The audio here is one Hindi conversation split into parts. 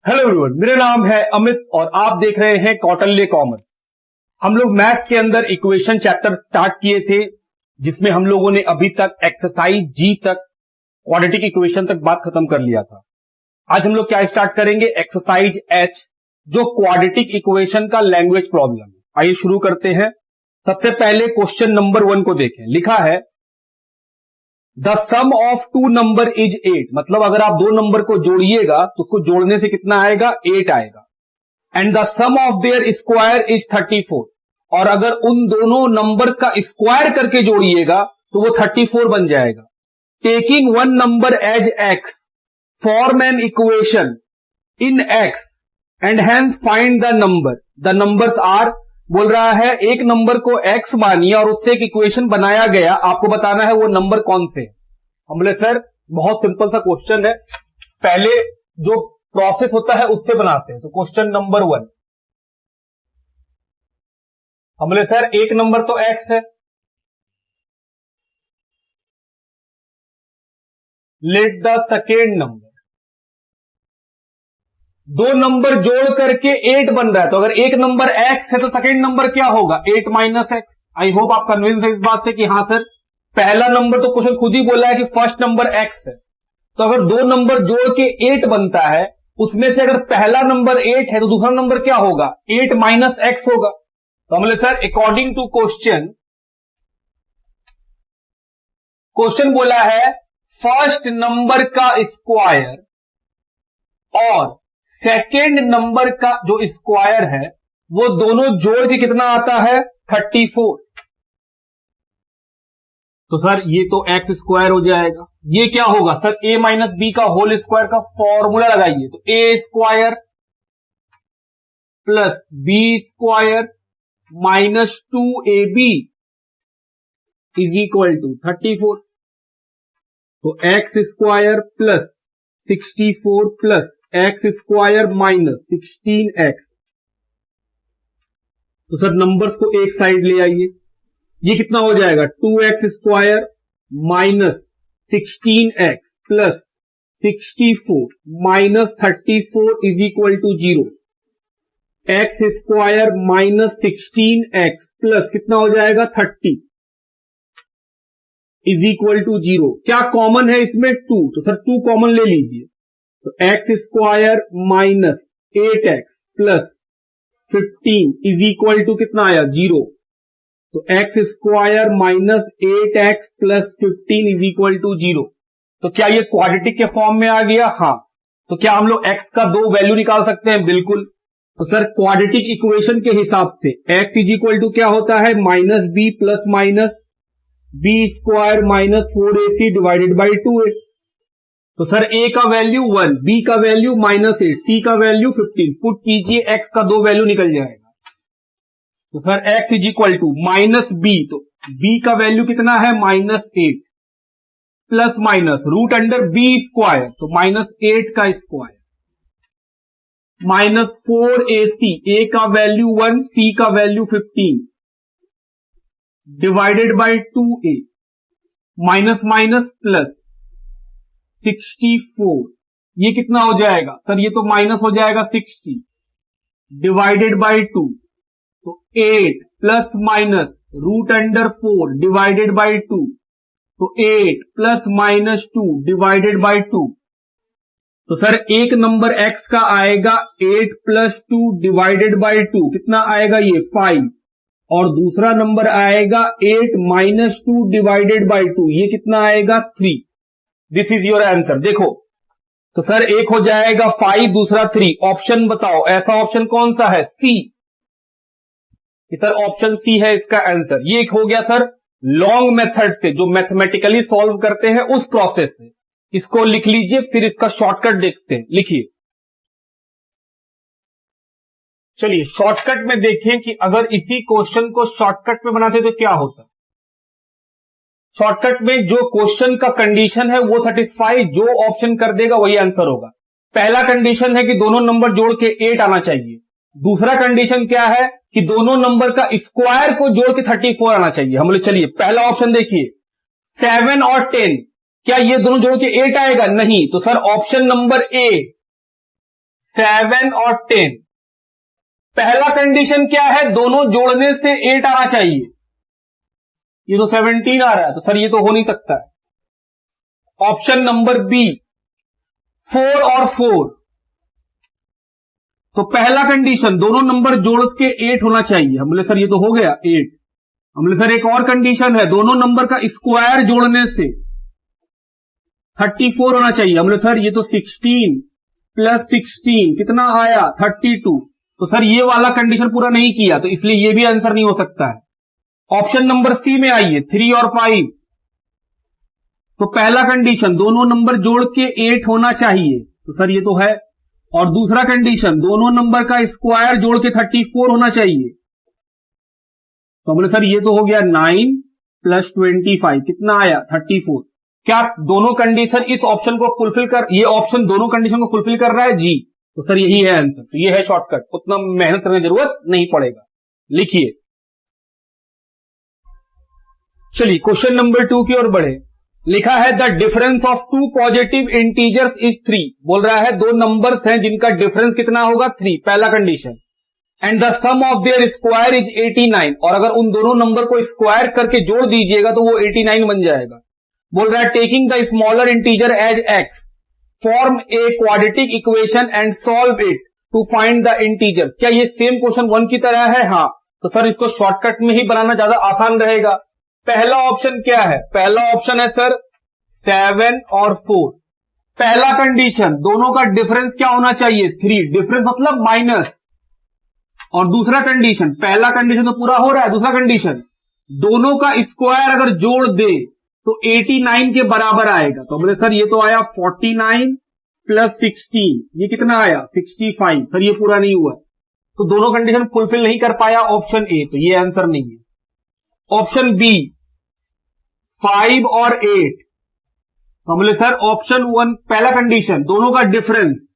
हेलो एवरीवन, मेरा नाम है अमित और आप देख रहे हैं कौटिल्य कॉमर्स। हम लोग मैथ्स के अंदर इक्वेशन चैप्टर स्टार्ट किए थे, जिसमें हम लोगों ने अभी तक एक्सरसाइज जी तक क्वाड्रेटिक इक्वेशन तक बात खत्म कर लिया था। आज हम लोग क्या स्टार्ट करेंगे? एक्सरसाइज एच, जो क्वाड्रेटिक इक्वेशन का लैंग्वेज प्रॉब्लम है। आइए शुरू करते हैं। सबसे पहले क्वेश्चन नंबर 1 को देखें। लिखा है the sum of two number is 8, मतलब अगर आप दो नंबर को जोड़िएगा तो उसको जोड़ने से कितना आएगा? 8 आएगा। And the sum of their square is 34, और अगर उन दोनों नंबर का स्क्वायर करके जोड़िएगा तो वो 34 बन जाएगा। Taking one number as x form an equation in x and hence find the number. The numbers are, बोल रहा है एक नंबर को x मानिए और उससे एक इक्वेशन बनाया गया, आपको बताना है वो नंबर कौन से है। हम बोले सर बहुत सिंपल सा क्वेश्चन है, पहले जो प्रोसेस होता है उससे बनाते हैं। तो क्वेश्चन नंबर 1, हम बोले सर एक नंबर तो x है, लेट द सेकेंड नंबर, दो नंबर जोड़ करके 8 बन रहा है। तो अगर एक नंबर x है तो सेकेंड नंबर क्या होगा? 8 माइनस एक्स। आई होप आप कन्विंस है इस बात से कि हाँ सर पहला नंबर तो क्वेश्चन खुद ही बोला है कि फर्स्ट नंबर x है। तो अगर दो नंबर जोड़ के 8 बनता है, उसमें से अगर पहला नंबर 8 है तो दूसरा नंबर क्या होगा? 8 माइनस एक्स होगा। तो हम बोले सर अकॉर्डिंग टू क्वेश्चन बोला है फर्स्ट नंबर का स्क्वायर और सेकेंड नंबर का जो स्क्वायर है वो दोनों जोड़ के कितना आता है? 34। तो सर ये तो एक्स स्क्वायर हो जाएगा। ये क्या होगा सर? a माइनस बी का होल स्क्वायर का फॉर्मूला लगाइए। तो a square plus b square minus 2ab is equal to 34। तो एक्स स्क्वायर प्लस 64 प्लस एक्स स्क्वायर माइनस 16x। तो सर नंबर्स को एक साइड ले आइए, ये कितना हो जाएगा? 2x square minus 16x plus 64 minus 34 is equal to 0। X square minus 16x plus कितना हो जाएगा? 30 इज इक्वल टू 0। क्या कॉमन है इसमें? 2, तो सर 2 कॉमन ले लीजिए। तो x square minus 8x plus 15 is equal to कितना आया? 0। तो x square minus 8x plus 15 is equal to 0। तो क्या ये क्वाड्रेटिक के फॉर्म में आ गया? हाँ। तो क्या हम लोग x का दो वैल्यू निकाल सकते हैं? बिल्कुल। तो सर क्वाड्रेटिक इक्वेशन के हिसाब से x इज इक्वल टू क्या होता है? Minus b plus minus b square minus 4ac divided by 2a। तो सर a का वैल्यू 1, b का वैल्यू माइनस 8, c का वैल्यू 15। पुट कीजिए, x का दो वैल्यू निकल जाएगा। तो sir x is equal to minus b, तो b का वैल्यू कितना है? Minus 8 plus minus root under b square, तो माइनस 8 का स्क्वायर माइनस 4ac, a का वैल्यू 1, c का value 15 divided by 2a minus minus plus 64। ये कितना हो जाएगा सर? ये तो माइनस हो जाएगा 60 डिवाइडेड बाई 2, तो 8 plus minus root under 4 divided by 2, तो 8 प्लस माइनस 2 डिवाइडेड बाई 2। तो सर एक नंबर x का आएगा 8 प्लस 2 डिवाइडेड बाई 2, कितना आएगा? ये 5। और दूसरा नंबर आएगा 8 माइनस 2 डिवाइडेड बाई 2, ये कितना आएगा? 3। This is your answer. देखो तो सर एक हो जाएगा 5, दूसरा 3। ऑप्शन बताओ, ऐसा ऑप्शन कौन सा है? सी। सर ऑप्शन सी है इसका आंसर। ये एक हो गया सर लॉन्ग मेथड से, जो मैथमेटिकली सॉल्व करते हैं उस प्रोसेस से। इसको लिख लीजिए, फिर इसका शॉर्टकट देखते हैं। लिखिए, चलिए शॉर्टकट में देखें कि अगर इसी क्वेश्चन को शॉर्टकट में बनाते तो क्या होता। शॉर्टकट में जो क्वेश्चन का कंडीशन है वो सेटिस्फाई जो ऑप्शन कर देगा वही आंसर होगा। पहला कंडीशन है कि दोनों नंबर जोड़ के 8 आना चाहिए। दूसरा कंडीशन क्या है? कि दोनों नंबर का स्क्वायर को जोड़ के 34 आना चाहिए। हम बोले चलिए पहला ऑप्शन देखिए, 7 और 10, क्या ये दोनों जोड़ के 8 आएगा? नहीं। तो सर ऑप्शन नंबर ए 7 और 10। पहला कंडीशन क्या है, दोनों जोड़ने से 8 आना चाहिए। ये तो 17 आ रहा है, तो सर ये तो हो नहीं सकता है। ऑप्शन नंबर बी 4 और 4। तो पहला कंडीशन दोनों नंबर जोड़ के 8 होना चाहिए। हम बोले सर ये तो हो गया 8। हम बोले सर एक और कंडीशन है, दोनों नंबर का स्क्वायर जोड़ने से 34 होना चाहिए। हम बोले सर ये तो 16 प्लस 16 कितना आया 32। तो सर ये वाला कंडीशन पूरा नहीं किया, तो इसलिए ये भी आंसर नहीं हो सकता है। ऑप्शन नंबर सी में आइए 3 और 5। तो पहला कंडीशन दोनों नंबर जोड़ के 8 होना चाहिए, तो सर ये तो है। और दूसरा कंडीशन दोनों नंबर का स्क्वायर जोड़ के 34 होना चाहिए। तो हम बोले सर ये तो हो गया 9 प्लस 25 कितना आया 34। क्या दोनों कंडीशन इस ऑप्शन को फुलफिल कर, ये ऑप्शन दोनों कंडीशन को फुलफिल कर रहा है? जी। तो सर यही है आंसर। तो ये है शॉर्टकट, उतना मेहनत करने की जरूरत नहीं पड़ेगा। लिखिए। चलिए क्वेश्चन नंबर 2 की ओर बढ़े। लिखा है the difference of two positive integers is 3। बोल रहा है दो नंबर्स हैं जिनका डिफरेंस कितना होगा 3, पहला condition. And the sum of their square is 89। और अगर उन दोनों नंबर को स्क्वायर करके जोड़ दीजिएगा तो वो 89 बन जाएगा। बोल रहा है taking the smaller integer as x form a quadratic equation and solve it to find the integers. क्या ये सेम क्वेश्चन 1 की तरह है? हाँ। तो सर इसको शॉर्टकट में ही बनाना ज्यादा आसान रहेगा। पहला ऑप्शन क्या है? पहला ऑप्शन है सर 7 और 4। पहला कंडीशन दोनों का डिफरेंस क्या होना चाहिए 3, डिफरेंस मतलब माइनस। और दूसरा कंडीशन, पहला कंडीशन तो पूरा हो रहा है, दूसरा कंडीशन दोनों का स्क्वायर अगर जोड़ दे तो 89 के बराबर आएगा। तो बोले सर ये तो आया 49 प्लस 16, ये कितना आया 65। सर ये पूरा नहीं हुआ, तो दोनों कंडीशन फुलफिल नहीं कर पाया ऑप्शन ए, तो ये आंसर नहीं है। ऑप्शन बी 5 और 8। हम बोले सर ऑप्शन 1 पहला कंडीशन दोनों का डिफरेंस,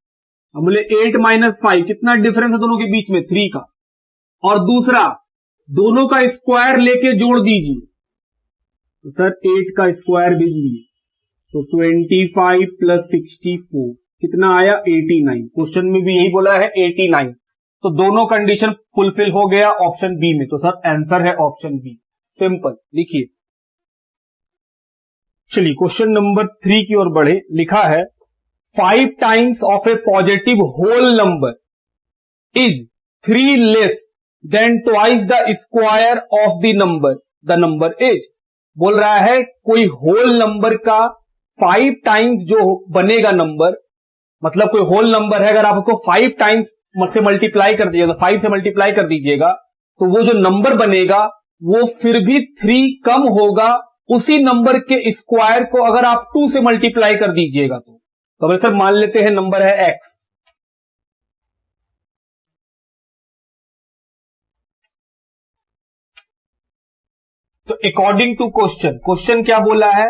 हम बोले 8 माइनस 5 कितना डिफरेंस है दोनों के बीच में 3 का। और दूसरा दोनों का स्क्वायर लेके जोड़ दीजिए, तो सर 8 का स्क्वायर भी लीजिए, तो 25 प्लस 64 कितना आया 89। क्वेश्चन में भी यही बोला है 89। तो दोनों कंडीशन फुलफिल हो गया ऑप्शन बी में, तो सर आंसर है ऑप्शन बी। सिंपल। लिखिए। चलिए क्वेश्चन नंबर 3 की ओर बढ़े। लिखा है 5 times of a positive whole number is 3 less than twice the square of the number is. बोल रहा है कोई होल नंबर का 5 टाइम्स जो बनेगा नंबर, मतलब कोई होल नंबर है, अगर आप उसको 5 टाइम्स से मल्टीप्लाई कर दीजिएगा, 5 से मल्टीप्लाई कर दीजिएगा, तो वो जो नंबर बनेगा वो फिर भी 3 कम होगा उसी नंबर के स्क्वायर को अगर आप 2 से मल्टीप्लाई कर दीजिएगा। तो अब सर मान लेते हैं नंबर है x। तो अकॉर्डिंग टू क्वेश्चन क्या बोला है?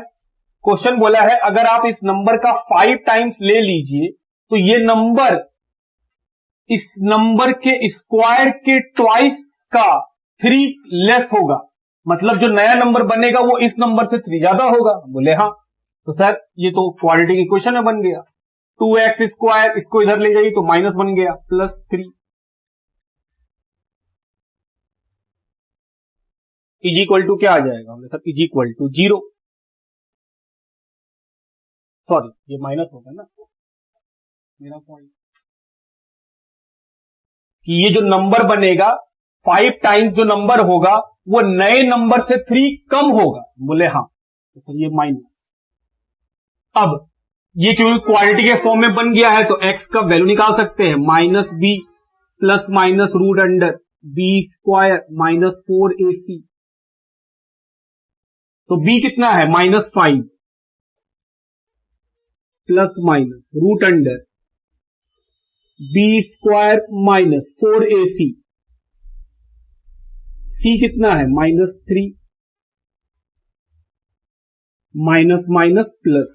क्वेश्चन बोला है अगर आप इस नंबर का 5 टाइम्स ले लीजिए तो ये नंबर इस नंबर के स्क्वायर के ट्वाइस का 3 लेस होगा, मतलब जो नया नंबर बनेगा वो इस नंबर से 3 ज्यादा होगा। बोले हाँ। तो सर ये तो क्वाड्रेटिक इक्वेशन में बन गया। 2x स्क्वायर, इसको इधर ले जाइए तो माइनस बन गया प्लस 3 इज इक्वल टू क्या आ जाएगा? हमने sir is equal to 0। Sorry ये माइनस होगा ना मेरा पॉइंट, कि ये जो नंबर बनेगा 5 टाइम्स जो नंबर होगा वो नए नंबर से 3 कम होगा। बोले हाँ। तो सर ये माइनस, अब ये क्योंकि क्वाड्रेटिक के फॉर्म में बन गया है तो x का वैल्यू निकाल सकते हैं, minus b plus minus root under b square minus 4ac। तो b कितना है -5 plus minus root under b square minus 4ac। c कितना है -3 माइनस माइनस प्लस,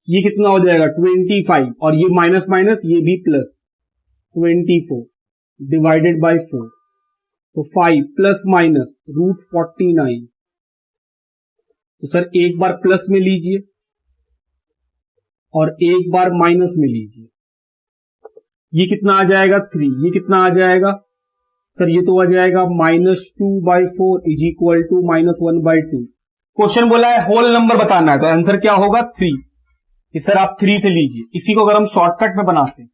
ये कितना हो जाएगा 25, और ये माइनस माइनस ये भी प्लस 24 डिवाइडेड बाय 4, तो 5 प्लस माइनस रूट 49। तो सर एक बार प्लस में लीजिए और एक बार माइनस में लीजिए। ये कितना आ जाएगा 3, ये कितना आ जाएगा सर, ये तो आ जाएगा -2/4 इज इक्वल टू -1/2। क्वेश्चन बोला है होल नंबर बताना है, तो आंसर क्या होगा 3। सर आप 3 से लीजिए, इसी को अगर हम शॉर्टकट में बनाते हैं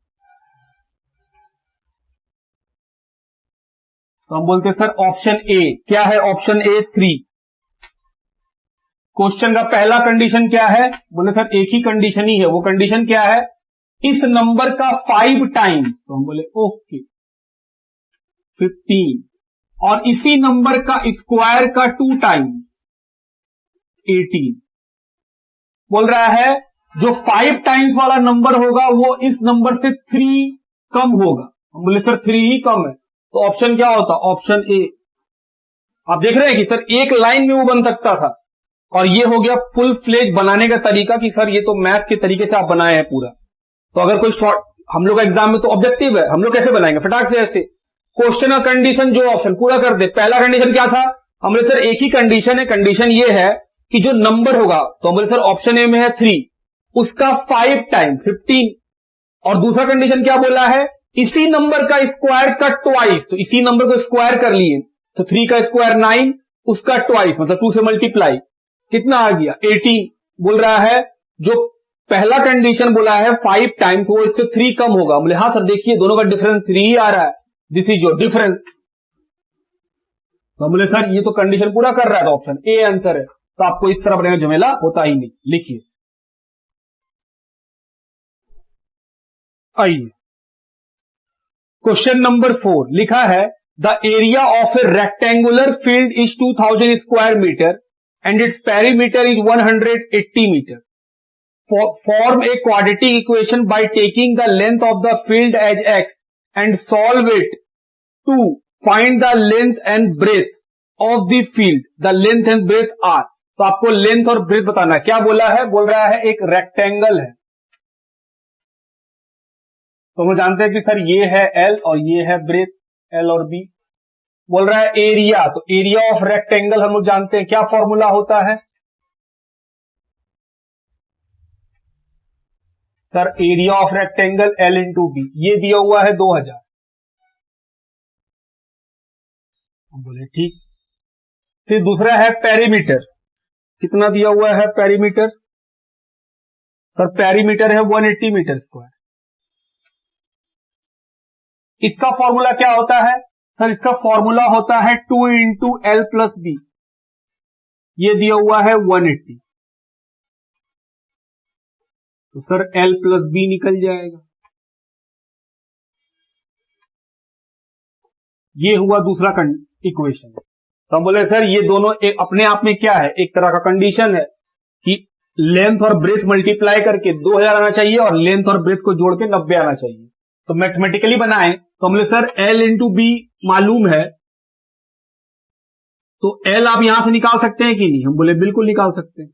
तो हम बोलते हैं सर ऑप्शन ए। क्या है ऑप्शन ए 3। क्वेश्चन का पहला कंडीशन क्या है, बोले सर एक ही कंडीशन ही है, वो कंडीशन क्या है, इस नंबर का 5 टाइम्स, तो हम बोले ओके 15, और इसी नंबर का स्क्वायर का 2 टाइम्स 18। बोल रहा है जो 5 टाइम्स वाला नंबर होगा वो इस नंबर से 3 कम होगा। हम बोले सर 3 ही कम है, तो ऑप्शन क्या होता, ऑप्शन ए। आप देख रहे हैं कि सर एक लाइन में वो बन सकता था, और ये हो गया फुल फ्लेज बनाने का तरीका कि सर ये तो मैथ के तरीके से आप बनाए हैं पूरा। तो अगर कोई शॉर्ट, हम लोग का एग्जाम में तो ऑब्जेक्टिव है, हम लोग कैसे बनाएंगे फटाक से, ऐसे क्वेश्चन का कंडीशन जो ऑप्शन पूरा कर दे। पहला कंडीशन क्या था, हमने सर एक ही कंडीशन है, कंडीशन ये है कि जो नंबर होगा, तो हमने सर ऑप्शन ए में है 3, उसका 5 टाइम 15, और दूसरा कंडीशन क्या बोला है, इसी नंबर का स्क्वायर का ट्वाइस, तो इसी नंबर को स्क्वायर कर लिए, तो 3 का स्क्वायर 9, उसका ट्वाइस मतलब 2 से मल्टीप्लाई, कितना आ गया 18। बोल रहा है जो पहला कंडीशन बोला है 5 टाइम्स, वो इससे 3 कम होगा। बोले हाँ सर देखिए दोनों का डिफरेंस 3 ही आ रहा है, दिस इज योर डिफरेंस। तो बोले सर ये तो कंडीशन पूरा कर रहा है, तो ऑप्शन ए आंसर है। तो आपको इस तरह बनेगा, झमेला होता ही नहीं। लिखिए, आइए क्वेश्चन नंबर 4 लिखा है the area of a rectangular field is 2000 square metre and its perimeter is 180 metre. Form a quadratic equation by taking the length of the field as x and solve it to find the length and breadth of the field. The length and breadth are. तो आपको लेंथ और ब्रेथ बताना है। क्या बोला है, बोल रहा है एक रेक्टेंगल है, तो हम जानते हैं कि सर ये है L और ये है ब्रेथ L और B। बोल रहा है एरिया, तो एरिया ऑफ रेक्टेंगल हम लोग जानते हैं क्या फॉर्मूला होता है sir, area of rectangle L into बी। ये दिया हुआ है 2000। हम बोले ठीक। फिर दूसरा है पेरीमीटर, कितना दिया हुआ है पेरीमीटर, सर पेरीमीटर है 180 मीटर स्क्वायर। इसका फॉर्मूला क्या होता है सर, इसका फॉर्मूला होता है 2 इंटू एल प्लस बी। ये दिया हुआ है 180, तो सर L प्लस बी निकल जाएगा। ये हुआ दूसरा इक्वेशन। तो हम बोले सर ये दोनों एक अपने आप में क्या है, एक तरह का कंडीशन है कि लेंथ और ब्रेथ मल्टीप्लाई करके 2000 आना चाहिए और लेंथ और ब्रेथ को जोड़ के 90 आना चाहिए। तो मैथमेटिकली बनाए तो हम बोले सर L इंटू बी मालूम है, तो L आप यहां से निकाल सकते हैं कि नहीं, हम बोले बिल्कुल निकाल सकते हैं।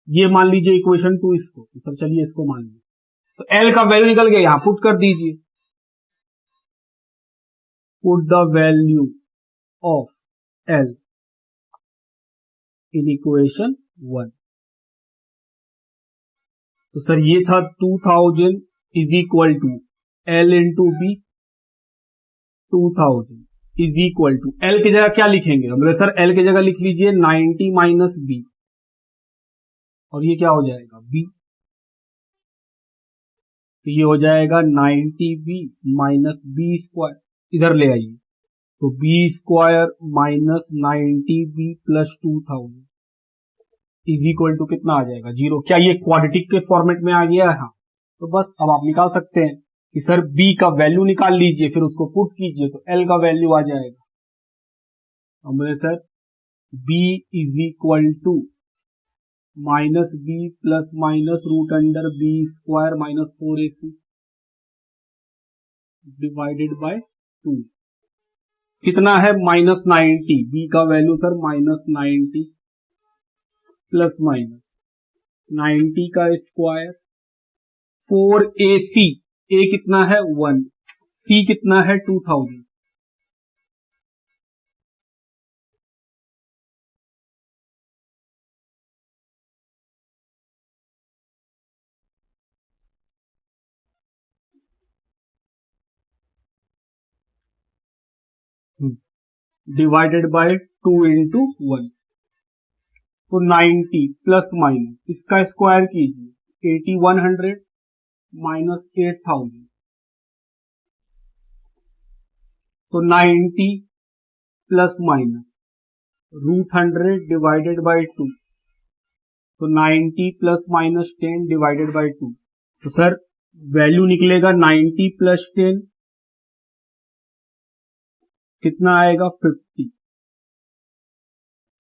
ये मान लीजिए इक्वेशन 2 इसको, तो सर चलिए इसको मान लीजिए, तो L का वैल्यू निकल गया, यहां पुट कर दीजिए, put the value of L in equation 1। तो सर ये था 2000 is equal to L into बी, 2000 इज इक्वल टू L की जगह क्या लिखेंगे, हम बोले सर L की जगह लिख लीजिए 90 माइनस बी, और ये क्या हो जाएगा b, तो ये हो जाएगा 90b माइनस बी स्क्वायर, इधर ले आइए, तो b square minus 90b plus 2000 is equal to कितना आ जाएगा 0। क्या ये क्वाड्रेटिक के फॉर्मेट में आ गया है, हाँ। तो बस अब आप निकाल सकते हैं कि सर b का वैल्यू निकाल लीजिए, फिर उसको पुट कीजिए, तो L का वैल्यू आ जाएगा। हम बोले sir b is equal to minus b plus minus root under b square minus 4ac divided by 2, कितना है -90, बी का वैल्यू सर -90 प्लस माइनस 90 का स्क्वायर 4ac, a कितना है 1, c कितना है 2000। डिवाइडेड बाय 2 × 1, तो 90 प्लस माइनस इसका स्क्वायर कीजिए 8100 माइनस 8000, तो 90 प्लस माइनस √100 डिवाइडेड बाय 2, तो 90 प्लस माइनस 10 डिवाइडेड बाय 2, तो सर वैल्यू निकलेगा 90 प्लस 10 कितना आएगा 50,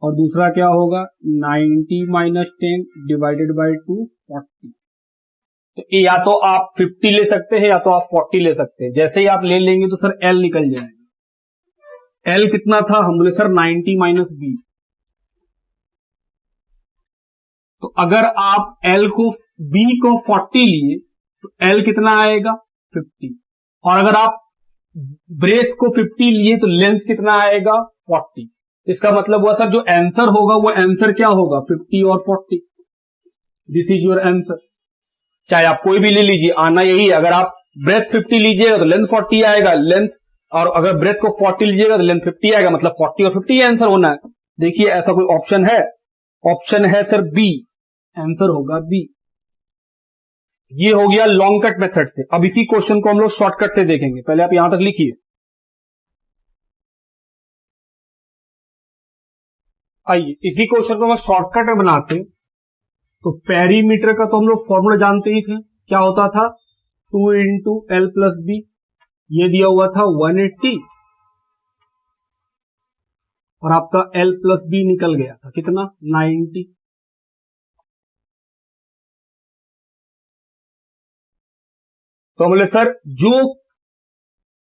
और दूसरा क्या होगा 90 माइनस 10 डिवाइडेड बाय 2 40। तो या तो आप 50 ले सकते हैं या तो आप 40 ले सकते हैं। जैसे ही आप ले लेंगे तो सर L निकल जाएगा। L कितना था, हम बोले सर 90 माइनस B। तो अगर आप L को B को 40 लिए तो L कितना आएगा 50, और अगर आप ब्रेथ को 50 लिए तो लेंथ कितना आएगा 40। इसका मतलब हुआ सर जो आंसर होगा वो आंसर क्या होगा 50 और 40। This is your answer. चाहे आप कोई भी ले लीजिए, आना यही है। अगर आप ब्रेथ 50 लीजिएगा तो लेंथ 40 आएगा, लेंथ, और अगर ब्रेथ को 40 लीजिएगा तो लेंथ 50 आएगा, मतलब 40 और 50 आंसर होना है। देखिए ऐसा कोई ऑप्शन है? ऑप्शन है सर बी, आंसर होगा बी। ये हो गया लॉन्ग कट मेथड से। अब इसी क्वेश्चन को हम लोग शॉर्टकट से देखेंगे। पहले आप यहां तक लिखिए। आइए इसी क्वेश्चन को हम शॉर्टकट में बनाते, तो पेरीमीटर का तो हम लोग फॉर्मूला जानते ही थे, क्या होता था 2 × L + B। ये दिया हुआ था 180 और आपका L + B निकल गया था कितना 90। तो बोले सर जो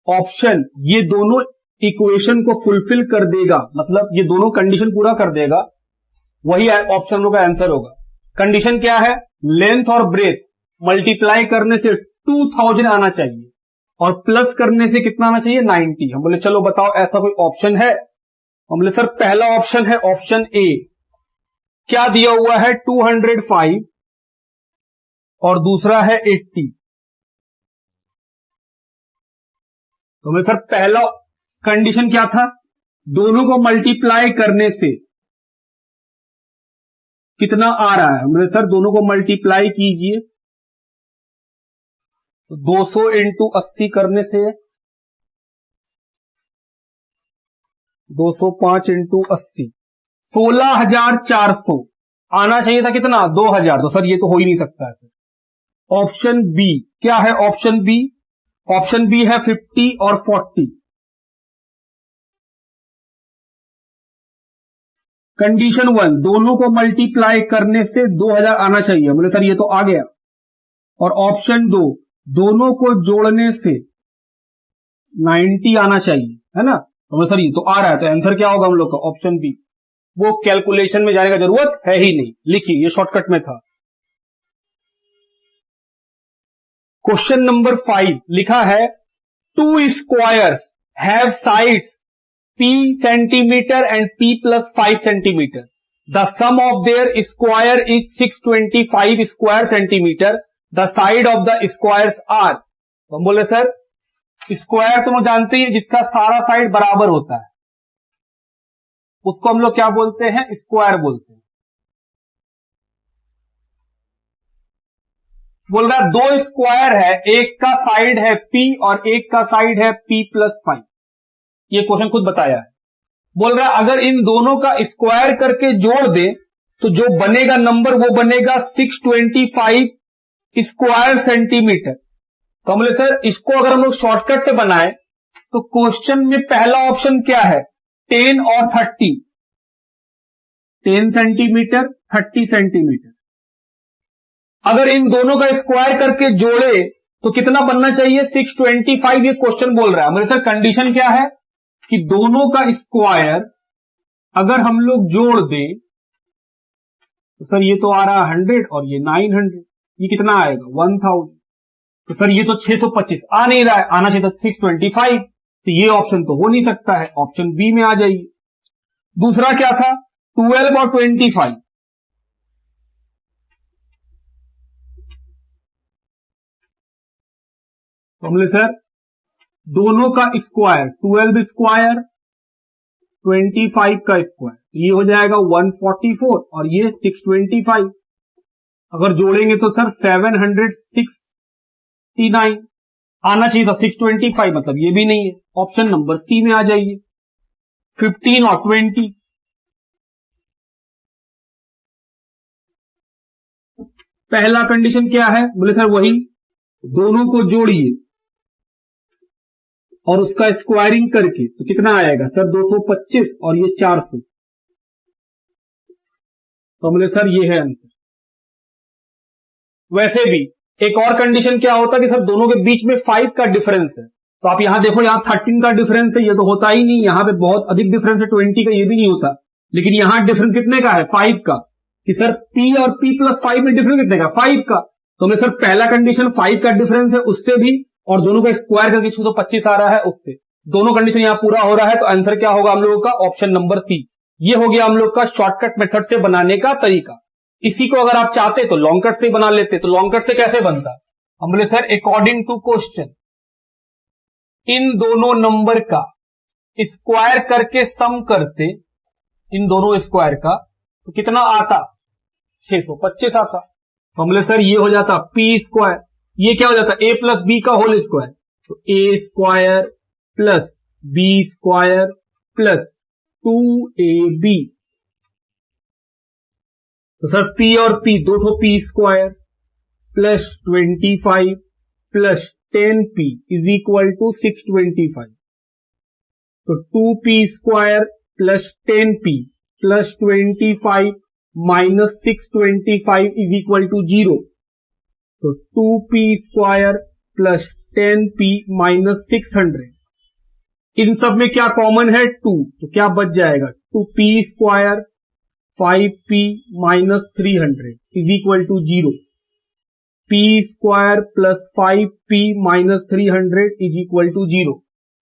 ऑप्शन ये दोनों इक्वेशन को फुलफिल कर देगा, मतलब ये दोनों कंडीशन पूरा कर देगा, वही ऑप्शन का आंसर होगा। कंडीशन क्या है? लेंथ और ब्रेथ मल्टीप्लाई करने से 2000 आना चाहिए और प्लस करने से कितना आना चाहिए 90। हम बोले चलो बताओ ऐसा कोई ऑप्शन है? हम बोले सर पहला ऑप्शन है ऑप्शन ए। क्या दिया हुआ है 205 और दूसरा है 80। तो बोले सर पहला कंडीशन क्या था? दोनों को मल्टीप्लाई करने से कितना आ रहा है? बोले सर दोनों को मल्टीप्लाई कीजिए, तो 200 × 80 करने से 205 × 80 16400 आना चाहिए था कितना 2000। तो सर ये तो हो ही नहीं सकता है। ऑप्शन बी क्या है? ऑप्शन बी, ऑप्शन बी है 50 और 40। कंडीशन 1 दोनों को मल्टीप्लाई करने से 2000 आना चाहिए। बोले सर ये तो आ गया। और ऑप्शन 2 दोनों को जोड़ने से 90 आना चाहिए, है ना? तो सर ये तो आ रहा है, तो आंसर क्या होगा हम लोग का? Option B. वो कैलकुलेशन में जाने का जरूरत है ही नहीं, लिखिए ये शॉर्टकट में था। क्वेश्चन नंबर 5 लिखा है 2 squares have sides P centimeter and P + 5 centimeter. The sum of their square is 625 square centimeter. The side of the squares are. तो हम बोले सर स्क्वायर तो हम जानते ही जिसका सारा साइड बराबर होता है उसको हम लोग क्या बोलते हैं? स्क्वायर बोलते हैं। बोल रहा है 2 स्क्वायर है, एक का साइड है P और एक का साइड है P + 5। ये क्वेश्चन खुद बताया है। बोल रहा है अगर इन दोनों का स्क्वायर करके जोड़ दे तो जो बनेगा नंबर वो बनेगा 625 स्क्वायर सेंटीमीटर। तो हम बोले सर इसको अगर हम लोग शॉर्टकट से बनाए तो क्वेश्चन में पहला ऑप्शन क्या है 10 और 30, 10 सेंटीमीटर 30 सेंटीमीटर। अगर इन दोनों का स्क्वायर करके जोड़े तो कितना बनना चाहिए 625। ये क्वेश्चन बोल रहा है। मेरे सर कंडीशन क्या है कि दोनों का स्क्वायर अगर हम लोग जोड़ दें तो सर ये तो आ रहा है 100 और ये 900, ये कितना आएगा 1000। तो सर ये तो 625 आ नहीं रहा है, आना चाहिए था 625। तो ये ऑप्शन तो हो नहीं सकता है, ऑप्शन बी में आ जाइए। दूसरा क्या था 12 और 25। तो हमने सर दोनों का स्क्वायर 12 स्क्वायर 25 का स्क्वायर, ये हो जाएगा 144 और ये 625, अगर जोड़ेंगे तो सर 769 आना चाहिए था, 625 मतलब ये भी नहीं है, ऑप्शन नंबर सी में आ जाइए 15 और 20। पहला कंडीशन क्या है, बोले सर वही दोनों को जोड़िए और उसका स्क्वायरिंग करके तो कितना आएगा सर 225 और ये 400, तो बोले सर ये है आंसर। वैसे भी एक और कंडीशन क्या होता है कि सर दोनों के बीच में 5 का डिफरेंस है, तो आप यहां देखो यहां 13 का डिफरेंस है, ये तो होता ही नहीं, यहां पे बहुत अधिक डिफरेंस है 20 का, ये भी नहीं होता, लेकिन यहां डिफरेंस कितने का है 5 का, कि सर P और P प्लस 5 में डिफरेंस कितने का 5 का, तो मैं सर पहला कंडीशन 5 का डिफरेंस है उससे भी, और दोनों का स्क्वायर करके 125 आ रहा है उससे, दोनों कंडीशन यहां पूरा हो रहा है, तो आंसर क्या होगा हम लोगों का ऑप्शन नंबर सी। ये हो गया हम लोग का शॉर्टकट मेथड से बनाने का तरीका। इसी को अगर आप चाहते तो लॉन्ग कट से बना लेते, तो लॉन्ग कट से कैसे बनता, हम बोले सर अकॉर्डिंग टू क्वेश्चन इन दोनों नंबर का स्क्वायर करके सम करते, इन दोनों स्क्वायर का तो कितना आता 625 आता, तो हम बोले सर ये हो जाता पी स्क्वायर, ये क्या हो जाता ए प्लस बी का होल स्क्वायर, तो a square plus b square plus 2ab, तो सर P और P दो ठो P square plus 25 plus 10P is equal to 625, तो 2P square plus 10P plus 25 minus 625 is equal to 0, तो 2P square plus 10P minus 600, इन सब में क्या कॉमन है 2, तो क्या बच जाएगा 2P square 5P minus 300 is equal to 0, P square plus 5P minus 300 is equal to 0।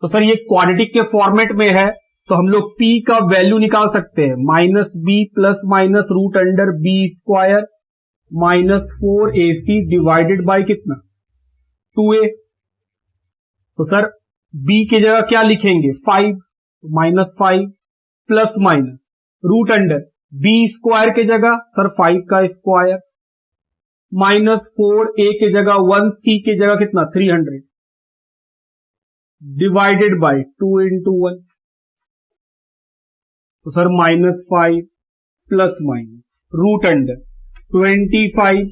तो सर ये क्वाड्रेटिक के फॉर्मेट में है, तो हम लोग P का वैल्यू निकाल सकते हैं minus B plus minus root under B square minus 4AC divided by कितना 2A, तो सर B की जगह क्या लिखेंगे 5 minus 5 plus minus root under B square की जगह सर 5 का स्क्वायर माइनस 4A की जगह 1C की जगह कितना 300 डिवाइडेड बाय 2 इंटू 1, तो sir minus 5 plus minus root under 25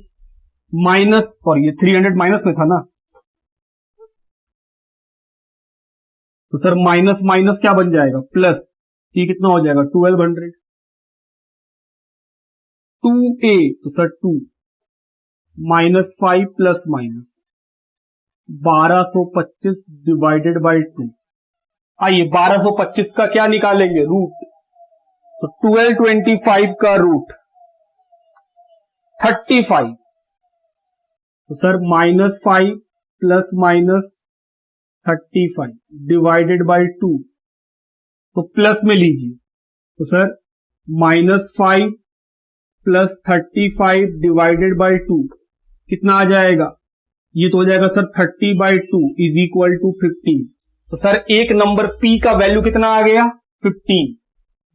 minus, sorry ये 300 माइनस में था ना, तो सर माइनस माइनस क्या बन जाएगा प्लस, ये कितना हो जाएगा 1200, 2A तो sir 2 minus 5 plus minus 1225 divided by 2, आइए 1225 का क्या निकालेंगे रूट, तो 1225 का रूट 35, तो sir minus 5 plus minus 35 divided by 2, तो प्लस में लीजिए, तो sir minus 5 plus 35 divided by 2 कितना आ जाएगा, ये तो हो जाएगा सर 30/2 इज इक्वल टू 15, तो सर एक नंबर P का वैल्यू कितना आ गया 15,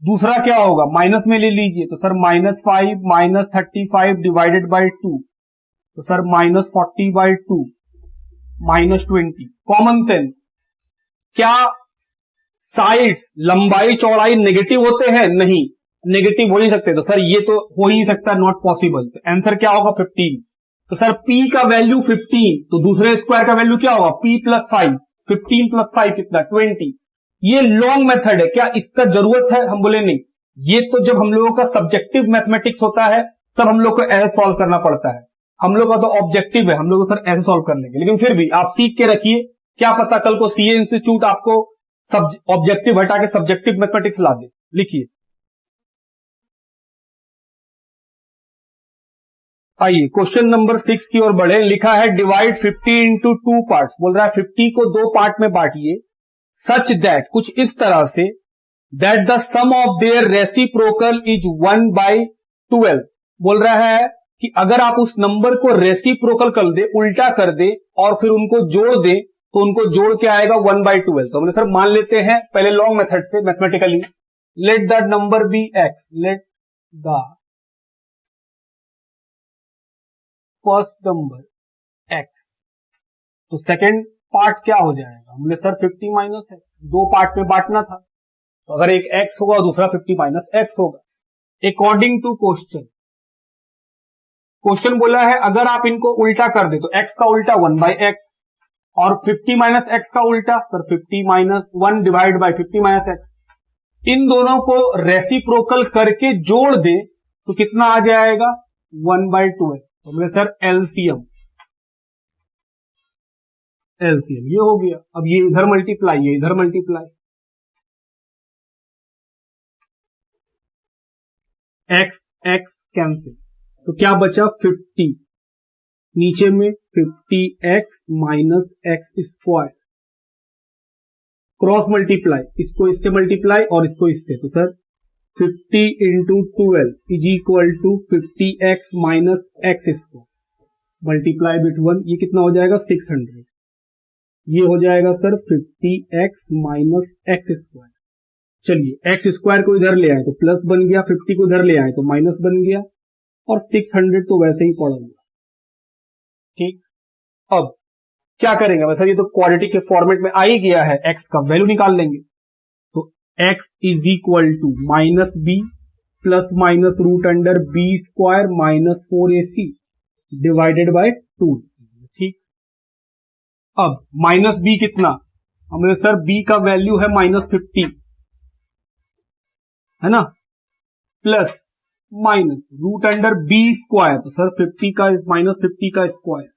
दूसरा क्या होगा माइनस में ले लीजिए, तो sir minus 5 minus 35 divided by 2, तो sir minus 40/2 minus 20, common sense, क्या साइड्स लंबाई चौड़ाई नेगेटिव होते हैं, नहीं नेगेटिव हो नहीं सकते, तो सर ये तो हो ही नहीं सकता, नॉट पॉसिबल, तो आंसर क्या होगा 15, तो सर P का वैल्यू 15, तो दूसरे स्क्वायर का वैल्यू क्या होगा P प्लस 5, 15 प्लस 5 कितना 20, ये लॉन्ग मेथड है, क्या इसका जरूरत है, हम बोले नहीं, ये तो जब हम लोगों का सब्जेक्टिव मैथमेटिक्स होता है तब हम लोग को ऐसे सॉल्व करना पड़ता है, हम लोग का तो ऑब्जेक्टिव है, हम लोग सर ऐसे सॉल्व कर लेंगे, लेकिन फिर भी आप सीख के रखिए, क्या पता कल को सीए इंस्टीट्यूट आपको ऑब्जेक्टिव हटा के सब्जेक्टिव मैथमेटिक्स ला दे। लिखिए, आइए क्वेश्चन नंबर 6 की ओर बढ़े, लिखा है डिवाइड 50 इंटू 2 पार्ट्स, बोल रहा है 50 को 2 पार्ट में बांटिए, सच दैट कुछ इस तरह से that the sum of their reciprocal is 1/12, बोल रहा है कि अगर आप उस नंबर को रेसिप्रोकल कर दे, उल्टा कर दे और फिर उनको जोड़ दे, तो उनको जोड़ के आएगा 1/12, तो हमने सर मान लेते हैं पहले लॉन्ग मेथड से mathematically, let the number be x, let the first number x. तो सेकेंड पार्ट क्या हो जाएगा, हमने सर 50 माइनस एक्स, दो पार्ट में बांटना था, तो अगर एक एक्स होगा दूसरा 50 माइनस एक्स होगा। अकॉर्डिंग टू क्वेश्चन बोला है अगर आप इनको उल्टा कर दे तो एक्स का उल्टा 1 बाई एक्स, और 50 माइनस एक्स का उल्टा sir 50 minus 1 divide by 50 minus x. इन दोनों को रेसिप्रोकल करके जोड़ दे तो कितना आ जाएगा 1 बाई 12। तो बोले सर एलसीएम ये हो गया। अब ये इधर मल्टीप्लाई, ये इधर मल्टीप्लाई, एक्स एक्स कैंसिल, तो क्या बचा 50, नीचे में 50x minus x square, cross multiply, इसको इससे मल्टीप्लाई और इसको इससे, तो sir 50 into 12 is equal to 50x minus x square multiply by 1, ये कितना हो जाएगा 600, ये हो जाएगा sir 50x minus x square. चलिए एक्स स्क्वायर को इधर ले आए तो प्लस बन गया, 50 को इधर ले आए तो माइनस बन गया, और 600 तो वैसे ही पड़ा हुआ। ठीक, अब क्या करेंगे, वैसे ये तो क्वाड्रेटिक के फॉर्मेट में आ ही गया है, एक्स का वैल्यू निकाल लेंगे। तो x is equal to minus b plus minus root under b square minus 4ac divided by 2। ठीक, अब माइनस बी कितना, हमने सर बी का वैल्यू है माइनस 50 है ना, plus minus root under b square, तो सर 50 का माइनस 50 का स्क्वायर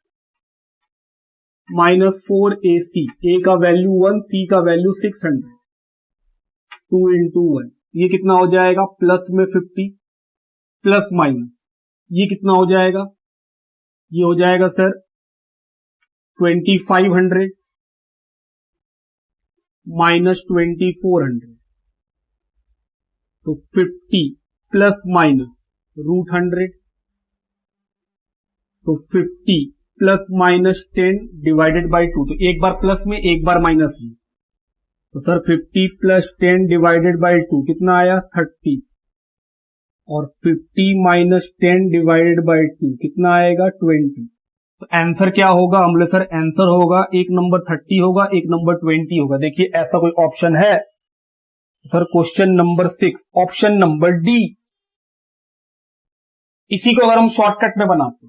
माइनस 4ac, ए का वैल्यू 1, सी का वैल्यू 600, 2 इंटू 1, ये कितना हो जाएगा प्लस में 50 प्लस माइनस, ये कितना हो जाएगा, ये हो जाएगा सर 2500 माइनस 2400, तो 50 प्लस माइनस रूट 100, तो 50 प्लस माइनस 10 डिवाइडेड बाई 2, तो एक बार प्लस में एक बार माइनस में, तो सर 50 प्लस 10 डिवाइडेड बाई 2 कितना आया 30, और 50 माइनस 10 डिवाइडेड बाई 2 कितना आएगा 20। तो आंसर क्या होगा, हम लोग सर आंसर होगा एक नंबर 30 होगा, एक नंबर 20 होगा। देखिए ऐसा कोई ऑप्शन है sir, question number 6 option number D. इसी को अगर हम शॉर्टकट में बनाते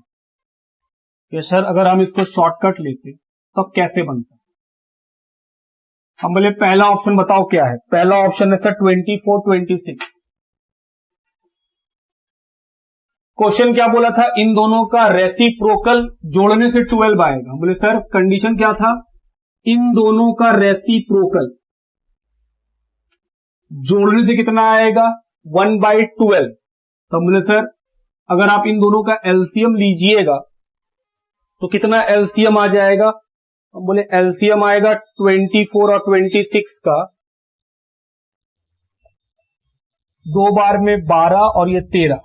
कि सर अगर हम इसको शॉर्टकट लेते तब कैसे बनता, हम बोले पहला ऑप्शन बताओ क्या है, पहला ऑप्शन है सर 24 26। क्वेश्चन क्या बोला था, इन दोनों का रेसिप्रोकल जोड़ने से 12 आएगा। हम बोले सर कंडीशन क्या था, इन दोनों का रेसिप्रोकल जोड़ने से कितना आएगा 1 बाई 12। तो हम बोले सर अगर आप इन दोनों का एलसीएम लीजिएगा तो कितना एलसीएम आ जाएगा, हम बोले एलसीएम आएगा 24 और 26 का, दो बार में 12 और ये 13,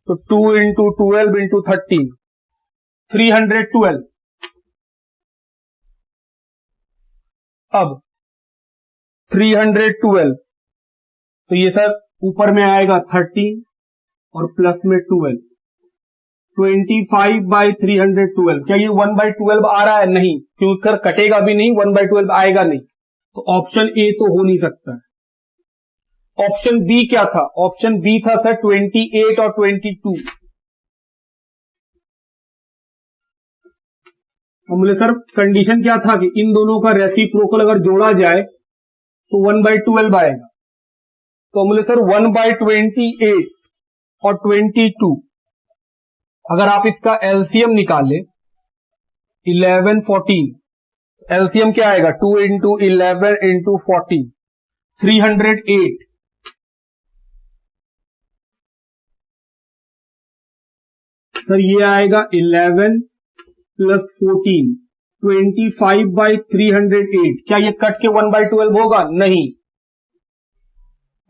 तो 2 इंटू 12 इंटू 13 312। अब 312 तो ये सर ऊपर में आएगा 13 और प्लस में 12, 25 बाई 312। क्या ये 1 बाई 12 आ रहा है, नहीं, क्योंकि कर कटेगा भी नहीं, 1 बाई 12 आएगा नहीं, तो ऑप्शन ए तो हो नहीं सकता है। ऑप्शन बी क्या था, ऑप्शन बी था सर 28 और 22। हम बोले सर कंडीशन क्या था कि इन दोनों का रेसिप्रोकल अगर जोड़ा जाए तो 1 बाई 12 आएगा, तो हम बोले सर 1 बाई 28 और 22, अगर आप इसका एलसीएम निकाले 11 14, एलसीएम क्या आएगा 2 इंटू 11 इंटू 14 308, सर ये आएगा 11 प्लस 14 25 बाई 308। क्या ये कट के 1 बाई 12 होगा, नहीं,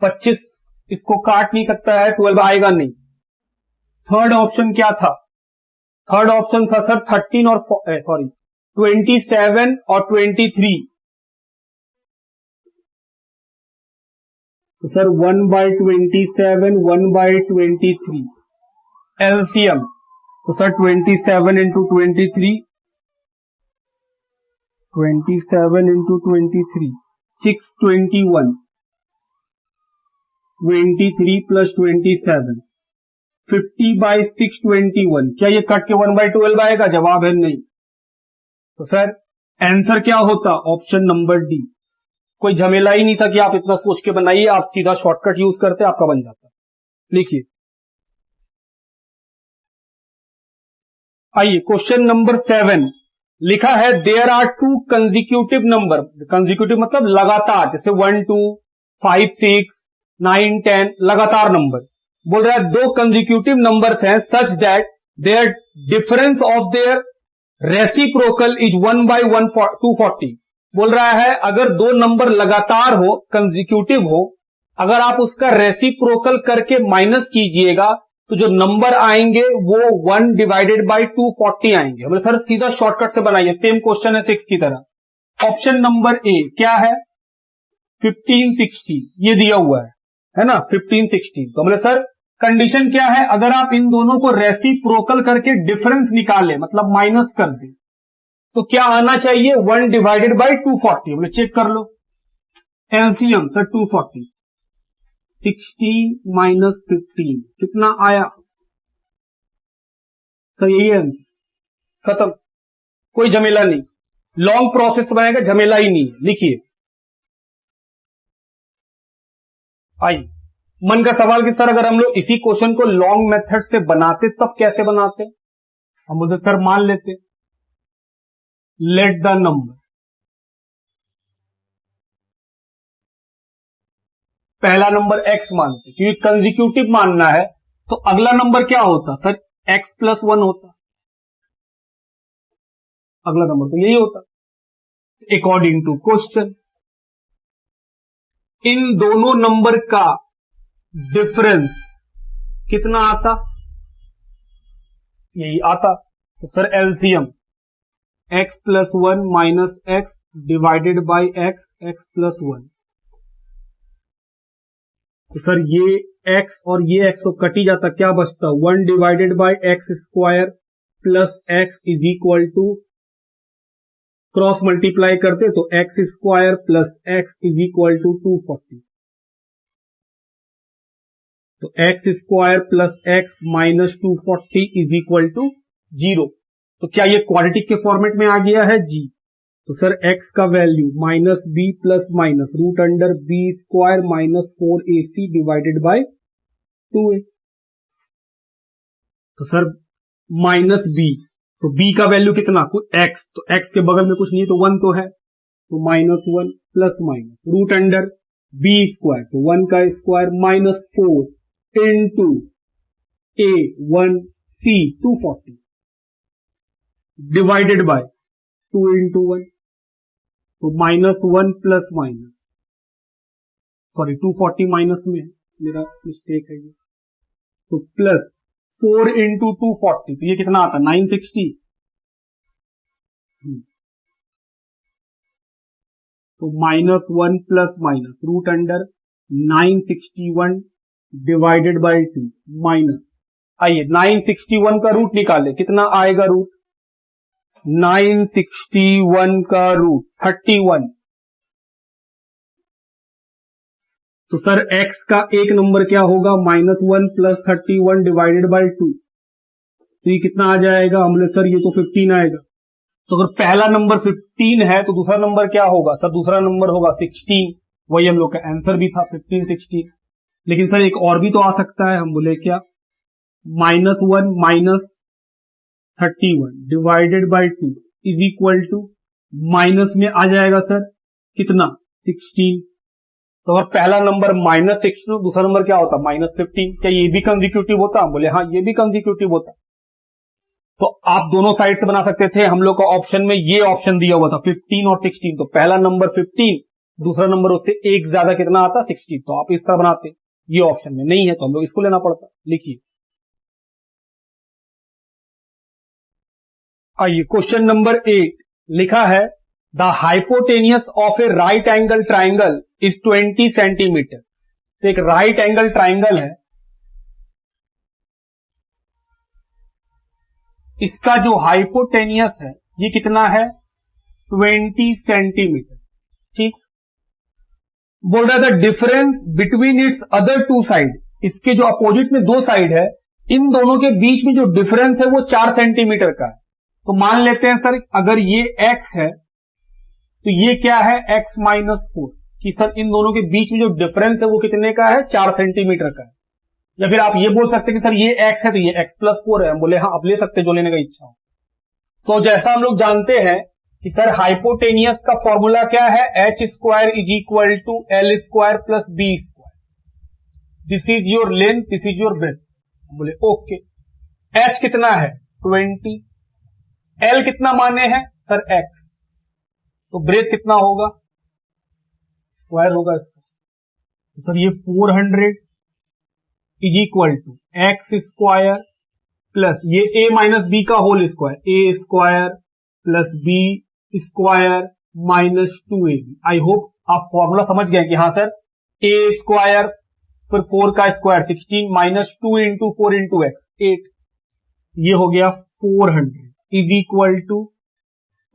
25 इसको काट नहीं सकता है, 12 आएगा नहीं। थर्ड ऑप्शन क्या था, थर्ड ऑप्शन था सर 13 और 27 और 23, तो सर 1/27, 1/23 एलसीएम, तो सर 27 इंटू 23, 27 इंटू 23 621, 23 प्लस 27 50/621। क्या ये कट के 1/12 आएगा? जवाब है नहीं। तो सर आंसर क्या होता? Option number D. कोई झमेला ही नहीं था कि आप इतना सोच के बनाइए, आप सीधा शॉर्टकट यूज करते, आपका बन जाता। लिखिए, आइए क्वेश्चन नंबर 7 लिखा है there are 2 consecutive number. Consecutive मतलब लगातार, जैसे 1 2 5 6 9 10 लगातार नंबर। बोल रहा है 2 कंजिक्यूटिव नंबर्स हैं such that their difference of their reciprocal is 1/240। बोल रहा है अगर 2 नंबर लगातार हो, कंजिक्यूटिव हो, अगर आप उसका रेसिप्रोकल करके माइनस कीजिएगा तो जो नंबर आएंगे वो 1/240 आएंगे। बोले सर सीधा शॉर्टकट से बनाइए, सेम क्वेश्चन है 6 की तरह। ऑप्शन नंबर ए क्या है? 1560 ये दिया हुआ है ना, 1560। तो बोले सर कंडीशन क्या है? अगर आप इन दोनों को रेसिप्रोकल करके डिफरेंस निकाले, मतलब माइनस कर दे, तो क्या आना चाहिए? 1/240। बोले चेक कर लो एलसीएम। सर 240, 16 माइनस 15 कितना आया? सर यही है आंसर, खत्म, कोई झमेला नहीं। लॉन्ग प्रोसेस बनाएगा, झमेला ही नहीं। लिखिए, आइए मन का सवाल कि सर अगर हम लोग इसी क्वेश्चन को लॉन्ग मेथड से बनाते तब कैसे बनाते? हम बोलते सर मान लेते लेट द नंबर, पहला नंबर x मानते, क्योंकि कंजिक्यूटिव मानना है तो अगला नंबर क्या होता? सर x+1 होता, अगला नंबर तो यही होता। अकॉर्डिंग टू क्वेश्चन इन दोनों नंबर का डिफरेंस कितना आता? यही आता। तो sir LCM x+1 minus x divided by x, x+1। तो सर ये x और ये x तो कट ही जाता, क्या बचता? 1/x² plus x is equal to, cross multiply करते तो x² plus x is equal to 240। तो x² plus x minus 240 is equal to 0। तो क्या ये क्वाड्रेटिक के फॉर्मेट में आ गया है? जी। तो सर x का value minus b plus minus root under b² minus 4ac divided by 2a। तो सर माइनस b, तो b का वैल्यू कितना? x, तो x के बगल में कुछ नहीं तो 1 तो है, तो -1 plus minus root under b², तो 1 का square minus 4 into a1c 240 divided by 2 into 1, तो -1 प्लस माइनस, सॉरी 240 माइनस में मेरा मिस्टेक है ये, तो प्लस 4 इंटू 240, तो ये कितना आता? 960। तो -1 plus minus root under 961 divided by 2 minus, आइए 961 का रूट निकाले, कितना आएगा रूट? 961 का रूट 31। तो सर x का एक नंबर क्या होगा? -1 प्लस 31 डिवाइडेड बाय 2, तो ये कितना आ जाएगा? हमने सर ये तो 15 आएगा। तो अगर पहला नंबर 15 है तो दूसरा नंबर क्या होगा? सर दूसरा नंबर होगा 16, वही हम लोग का आंसर भी था 15 16। लेकिन सर एक और भी तो आ सकता है, हम बोले क्या? -1 minus 31 divided by 2 is equal to, minus में आ जाएगा सर कितना? 16। तो अगर पहला नंबर -16 दूसरा नंबर क्या होता? -15। क्या ये भी कंजिक्यूटिव होता? बोले हाँ ये भी कंजिक्यूटिव होता। तो आप दोनों साइड से बना सकते थे। हम लोग का ऑप्शन में ये ऑप्शन दिया हुआ था 15 और 16, तो पहला नंबर 15, दूसरा नंबर उससे एक ज्यादा कितना आता? 16। तो आप इस तरह बनाते, ये ऑप्शन में नहीं है तो हम लोग इसको लेना पड़ता। लिखिए, आइए क्वेश्चन नंबर 8 लिखा है the hypotenuse of A right angle triangle is 20 centimetre तो एक राइट एंगल ट्राइंगल है, इसका जो हाइपोटेनियस है ये कितना है 20 सेंटीमीटर। ठीक, बोल रहा था difference between its other two side, इसके जो अपोजिट में दो साइड है इन दोनों के बीच में जो डिफरेंस है वो 4 सेंटीमीटर का है। तो मान लेते हैं सर अगर ये x है तो ये क्या है x -4, कि सर इन दोनों के बीच में जो डिफरेंस है वो कितने का है 4 सेंटीमीटर का है। या फिर आप ये बोल सकते हैं कि सर ये x है तो ये x+4 है। हम बोले हाँ आप ले सकते जो लेने का इच्छा हो। तो जैसा हम लोग जानते हैं कि सर हाइपोटेनियस का फॉर्मूला क्या है h² = L² + B²। This is your length, this is your breadth. बोले ओके, h कितना है 20, L कितना माने हैं सर x, तो ब्रेथ कितना होगा स्क्वायर होगा इसका। तो सर ये 400 = x² प्लस ये a - b का whole square, a² + b² - 2ab। I hope आप फॉर्मूला समझ गए कि हाँ सर a² फिर 4 का स्क्वायर 16 - 2 × 4 × x 8, ये हो गया 400 =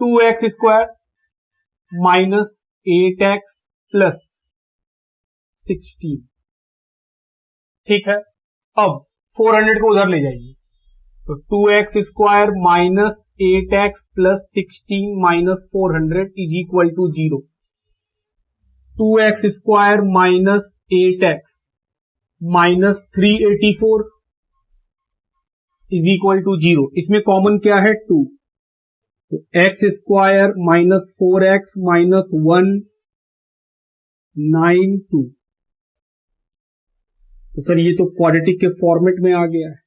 2x² - 8x + 16। ठीक है, अब 400 को उधर ले जाइए तो 2x² - 8x + 16 - 400 = 0। 2x² - 8x - 384 = 0। इसमें कॉमन क्या है 2, तो x² - 4x - 192। तो सर ये तो क्वाड्रेटिक के फॉर्मेट में आ गया है।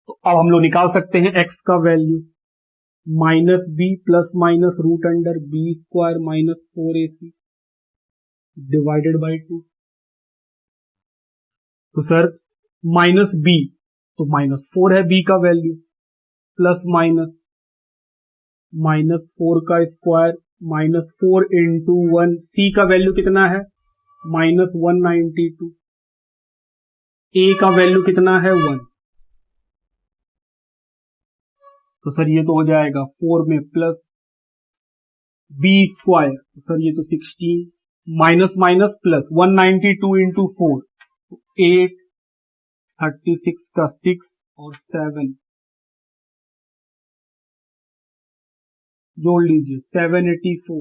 तो अब हम लोग निकाल सकते हैं x का वैल्यू -b ± √b² - 4ac /2। तो सर -b तो -4 है b का वैल्यू, प्लस माइनस -4 का स्क्वायर -4 × 1, c का वैल्यू कितना है -192, a का वैल्यू कितना है 1। तो सर ये तो हो जाएगा 4 में प्लस b², तो सर ये तो 16 माइनस माइनस प्लस 192 × 4 तो 8, 36 का 6 और 7 जोड़ लीजिए 784।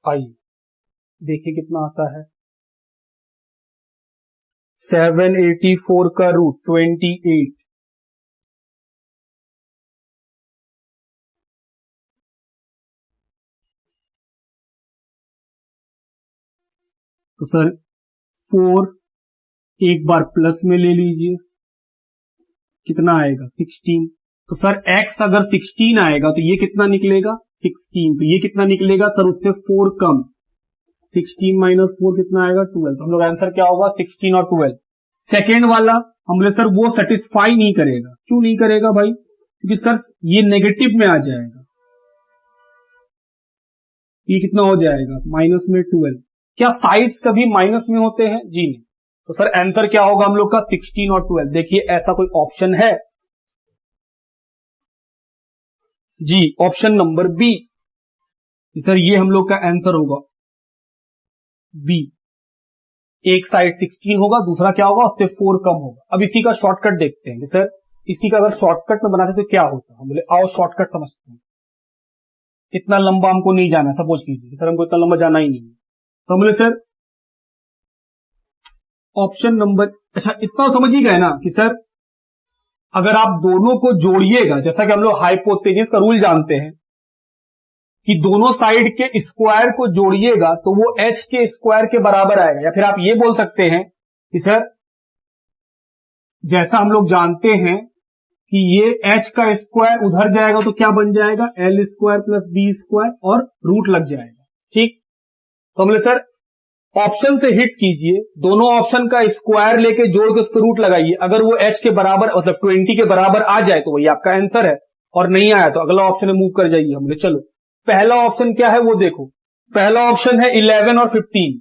आइए देखिए कितना आता है 784 का रूट 28। तो सर 4 एक बार प्लस में ले लीजिए कितना आएगा 16। तो सर x अगर 16 आएगा तो ये कितना निकलेगा 16, तो ये कितना निकलेगा सर उससे 4 कम, 16 - 4 कितना आएगा 12। तो हम लोग आंसर क्या होगा 16 और 12। सेकेंड वाला हम बोले सर वो सेटिस्फाई नहीं करेगा। क्यों नहीं करेगा भाई, क्योंकि सर ये नेगेटिव में आ जाएगा, ये कितना हो जाएगा माइनस में 12। क्या साइड्स कभी माइनस में होते हैं जी नहीं। तो सर आंसर क्या होगा हम लोग का 16 और 12। देखिए ऐसा कोई ऑप्शन है जी, ऑप्शन नंबर बी सर ये हम लोग का आंसर होगा बी। एक साइड 16 होगा, दूसरा क्या होगा उससे 4 कम होगा। अब इसी का शॉर्टकट देखते हैं कि सर इसी का अगर शॉर्टकट में बनाते तो क्या होता। हम बोले आओ शॉर्टकट समझते हैं, इतना लंबा हमको नहीं जाना। सपोज कीजिए सर हमको इतना लंबा जाना ही नहीं है, तो हम बोले सर ऑप्शन नंबर, अच्छा इतना समझ ही गए ना कि सर अगर आप दोनों को जोड़िएगा, जैसा कि हम लोग हाइपोटेन्यूज का रूल जानते हैं कि दोनों साइड के स्क्वायर को जोड़िएगा तो वो h के स्क्वायर के बराबर आएगा। या फिर आप ये बोल सकते हैं कि सर जैसा हम लोग जानते हैं कि ये h का स्क्वायर उधर जाएगा तो क्या बन जाएगा L² + B² और रूट लग जाएगा। ठीक, तो हमने सर ऑप्शन से हिट कीजिए, दोनों ऑप्शन का स्क्वायर लेके जोड़ के उसको रूट लगाइए। अगर वो h के बराबर मतलब 20 के बराबर आ जाए तो वही आपका आंसर है, और नहीं आया तो अगला ऑप्शन में मूव कर जाइए। हमने चलो पहला ऑप्शन क्या है वो देखो, पहला ऑप्शन है 11 और 15।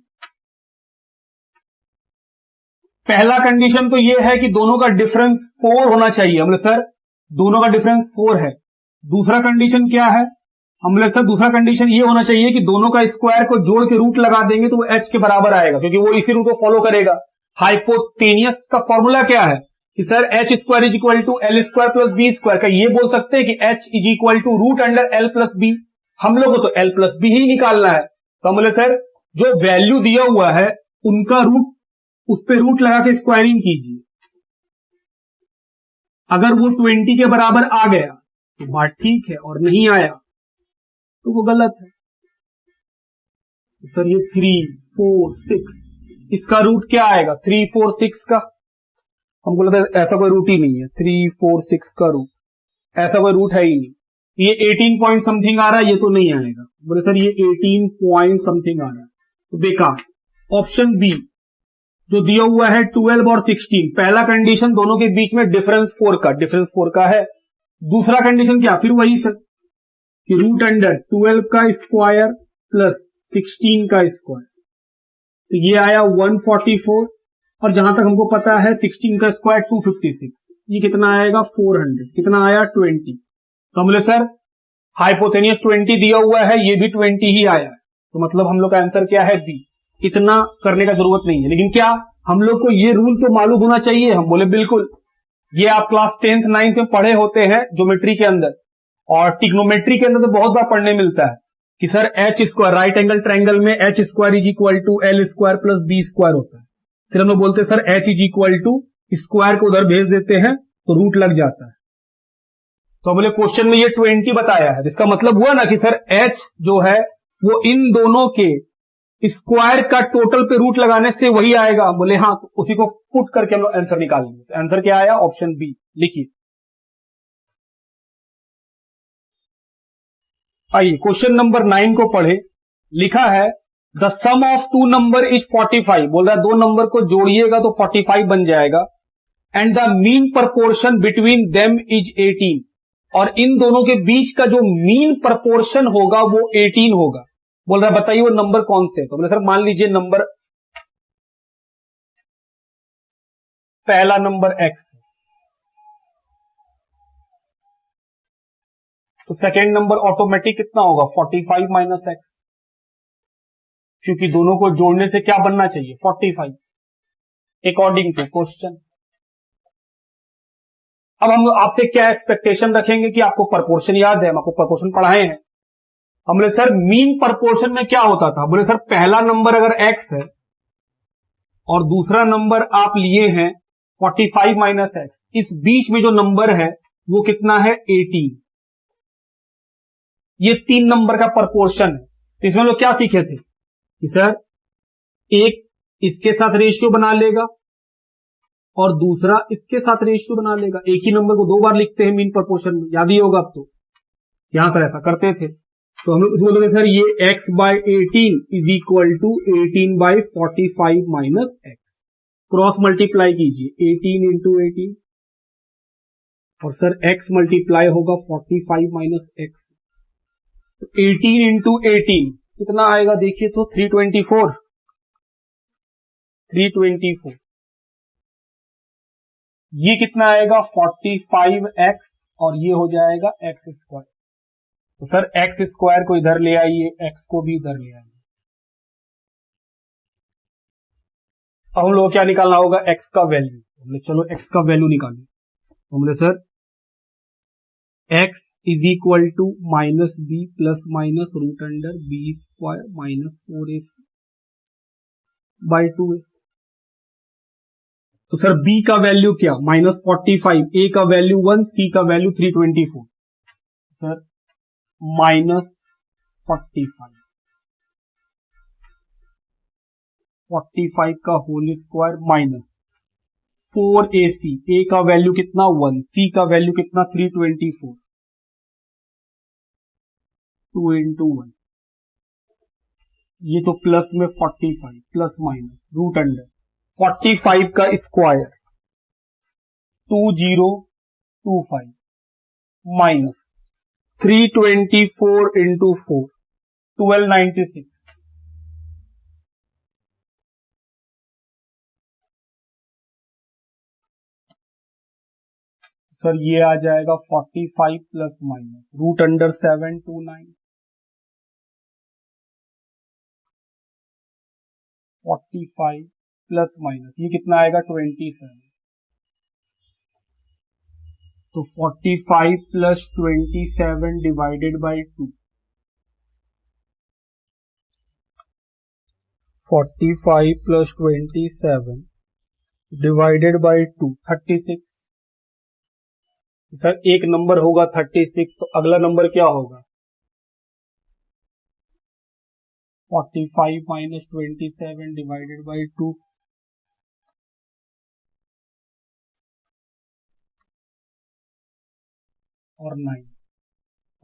पहला कंडीशन तो ये है कि दोनों का डिफरेंस 4 होना चाहिए। हमले सर दोनों का डिफरेंस 4 है। दूसरा कंडीशन क्या है? हमले सर दूसरा कंडीशन ये होना चाहिए कि दोनों का स्क्वायर को जोड़ के रूट लगा देंगे तो वो h के बराबर आएगा, क्योंकि वो इसी रूट को फॉलो करेगा। हाइपोटेनियस का फॉर्मूला क्या है कि sir h square is equal to l square plus b square. का ये बोल सकते हैं कि h is equal to root under l plus b. हम लोग को तो एल प्लस बी ही निकालना है। तो हम बोले सर जो वैल्यू दिया हुआ है उनका रूट, उस पर रूट लगा के स्क्वायरिंग कीजिए। अगर वो 20 के बराबर आ गया तो बात ठीक है, और नहीं आया तो वो गलत है। तो सर ये 3, 4, 6 इसका रूट क्या आएगा? 3, 4, 6 का हमको लगता है ऐसा कोई रूट ही नहीं है। 3, 4, 6 का रूट, ऐसा कोई रूट है ही नहीं। ये 18 पॉइंट समथिंग आ रहा है, ये तो नहीं आएगा। बोले सर ये 18 पॉइंट समथिंग आ रहा है तो बेकार। ऑप्शन बी जो दिया हुआ है 12 और 16, पहला कंडीशन दोनों के बीच में डिफरेंस 4 का है। दूसरा कंडीशन क्या? फिर वही सर कि रूट अंडर 12 का स्क्वायर प्लस 16 का स्क्वायर, तो ये आया 144, और जहां तक हमको पता है 16 का स्क्वायर 256, ये कितना आएगा? 400। कितना आया? 20। तो हमले सर हाइपोथेनियस 20 दिया हुआ है, ये भी 20 ही आया है, तो मतलब हम लोग का आंसर क्या है? बी। इतना करने का जरूरत नहीं है, लेकिन क्या हम लोग को ये रूल तो मालूम होना चाहिए? हम बोले बिल्कुल। ये आप क्लास 10th 9th में पढ़े होते हैं ज्योमेट्री के अंदर, और टिग्नोमेट्री के अंदर तो बहुत बार पढ़ने मिलता है कि sir h square, right angle triangle में h square is equal to l square plus b square होता है। फिर हम लोग बोलते हैं sir h is equal to, square को उधर भेज देते हैं तो रूट लग जाता है। तो बोले क्वेश्चन में ये 20 बताया है, जिसका मतलब हुआ ना कि सर एच जो है वो इन दोनों के स्क्वायर का टोटल पे रूट लगाने से वही आएगा। बोले हाँ, तो उसी को पुट करके हम लोग आंसर निकालेंगे। तो आंसर क्या आया? Option B. लिखिए। आइए क्वेश्चन नंबर 9 को पढ़े। लिखा है the sum of two number is 45। बोल रहा है दो नंबर को जोड़िएगा तो 45 बन जाएगा। And the mean proportion between them is 18। और इन दोनों के बीच का जो मीन प्रपोर्शन होगा वो 18 होगा। बोल रहा है बताइए वो नंबर कौन से? तो बोले सर मान लीजिए नंबर, पहला नंबर x है, तो सेकेंड नंबर ऑटोमेटिक कितना होगा? 45 माइनस एक्स, क्योंकि दोनों को जोड़ने से क्या बनना चाहिए? 45 अकॉर्डिंग टू क्वेश्चन। अब हम आपसे क्या एक्सपेक्टेशन रखेंगे कि आपको प्रपोर्शन याद है, हम आपको प्रपोर्शन पढ़ाए हैं। हमने सर मीन प्रपोर्शन में क्या होता था? बोले सर पहला नंबर अगर x है और दूसरा नंबर आप लिए हैं 45 माइनस एक्स, इस बीच में जो नंबर है वो कितना है? 18। ये 3 नंबर का प्रपोर्शन है। तो इसमें लोग क्या सीखे थे कि सर एक इसके साथ रेशियो बना लेगा और दूसरा इसके साथ रेशियो बना लेगा। एक ही नंबर को 2 बार लिखते हैं मीन प्रपोर्शन में, याद ही होगा। अब तो यहां सर ऐसा करते थे, तो हम लोग इसमें बोलते सर ये x by 18 is equal to 18 by 45 minus x. Cross multiply कीजिए 18 इंटू 18, और सर x मल्टीप्लाई होगा 45 माइनस एक्स। 18 इंटू 18 कितना आएगा? देखिए तो 324। ये कितना आएगा? 45x, और ये हो जाएगा एक्स स्क्वायर। तो सर एक्स स्क्वायर को इधर ले आइए, एक्स को भी इधर ले आइए। अब हम लोग क्या निकालना होगा? एक्स का वैल्यू। हमने चलो एक्स का वैल्यू निकालें। हमने sir x is equal to minus b plus minus root under b square minus 4ac by 2a। तो सर b का वैल्यू क्या? माइनस 45, a का वैल्यू 1, c का वैल्यू 324। सर माइनस 45 का whole square minus 4ac, a का वैल्यू कितना? 1, c का वैल्यू कितना? 324, 2 इंटू 1, ये तो प्लस में 45 प्लस माइनस रूट अंडर 45 का स्क्वायर 2025 माइनस 324 इंटू 4 1296 सर ये आ जाएगा 45 plus minus root under 729, 45 plus minus ये कितना आएगा 27, तो 45 plus 27 divided by 2, 45 plus 27 divided by 2 36। Sir एक नंबर होगा 36, तो अगला नंबर क्या होगा 45 माइनस 27 डिवाइडेड बाई 2, और 9।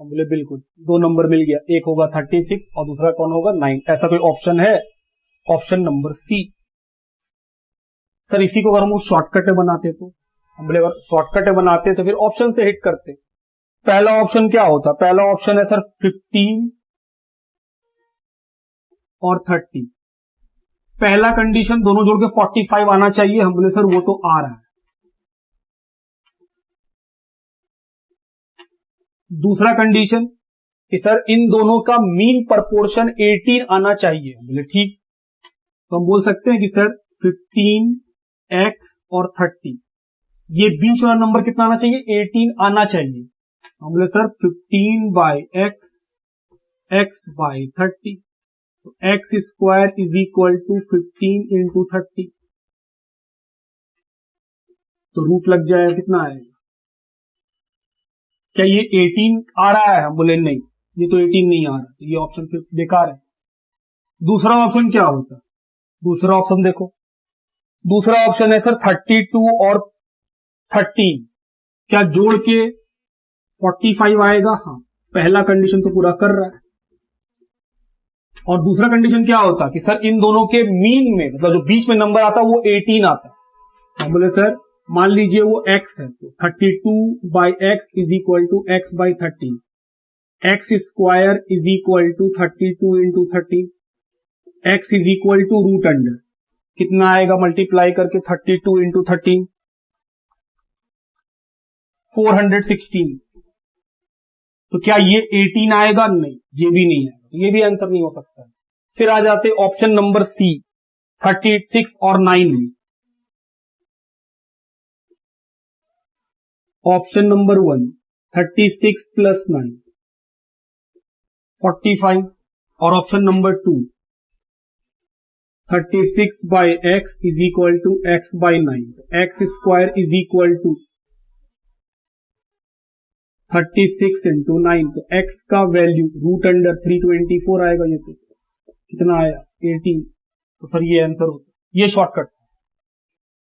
हम बोले बिल्कुल दो नंबर मिल गया, एक होगा 36 और दूसरा कौन होगा 9। ऐसा कोई ऑप्शन है? Option number C. सर इसी को अगर हम शॉर्टकट बनाते तो हम बोले अगर शॉर्टकट बनाते तो फिर ऑप्शन से हिट करते। पहला ऑप्शन क्या होता? पहला ऑप्शन है सर 15 और 30। पहला कंडीशन दोनों जोड़ के 45 आना चाहिए, हम बोले सर वो तो आ रहा है। दूसरा कंडीशन कि सर इन दोनों का मीन प्रपोर्शन 18 आना चाहिए, हम बोले ठीक। तो हम बोल सकते हैं कि सर 15x और 30, ये बीच वाला नंबर कितना आना चाहिए 18 आना चाहिए। हम बोले sir 15 by x, x by 30, तो x square is equal to 15 into 30, तो रूट लग जाएगा, कितना आएगा? क्या ये 18 आ रहा है? हम बोले नहीं, ये तो 18 नहीं आ रहा, तो ये ऑप्शन फिर बेकार है। दूसरा ऑप्शन क्या होता? दूसरा ऑप्शन देखो, दूसरा ऑप्शन है सर 32 और 13, क्या जोड़ के 45 आएगा? हाँ, पहला कंडीशन तो पूरा कर रहा है। और दूसरा कंडीशन क्या होता कि सर इन दोनों के मीन में, मतलब जो बीच में नंबर आता वो 18 आता। हम बोले सर मान लीजिए वो x है, तो 32 by x is equal to x by 13, x square is equal to 32 into 13, x is equal to root under, कितना आएगा मल्टीप्लाई करके 32 इंटू 13, 416। तो क्या ये 18 आएगा? नहीं, ये भी नहीं आएगा, ये भी आंसर नहीं हो सकता है। फिर आ जाते ऑप्शन नंबर सी 36 और 9 में। ऑप्शन नंबर 1 36 प्लस 9 45, और option number 2 36 by x is equal to x by 9, x square is equal to 36 into 9, तो x का वैल्यू रूट अंडर 324 आएगा। ये तो कितना आया 18, तो सर ये आंसर होता है। ये शॉर्टकट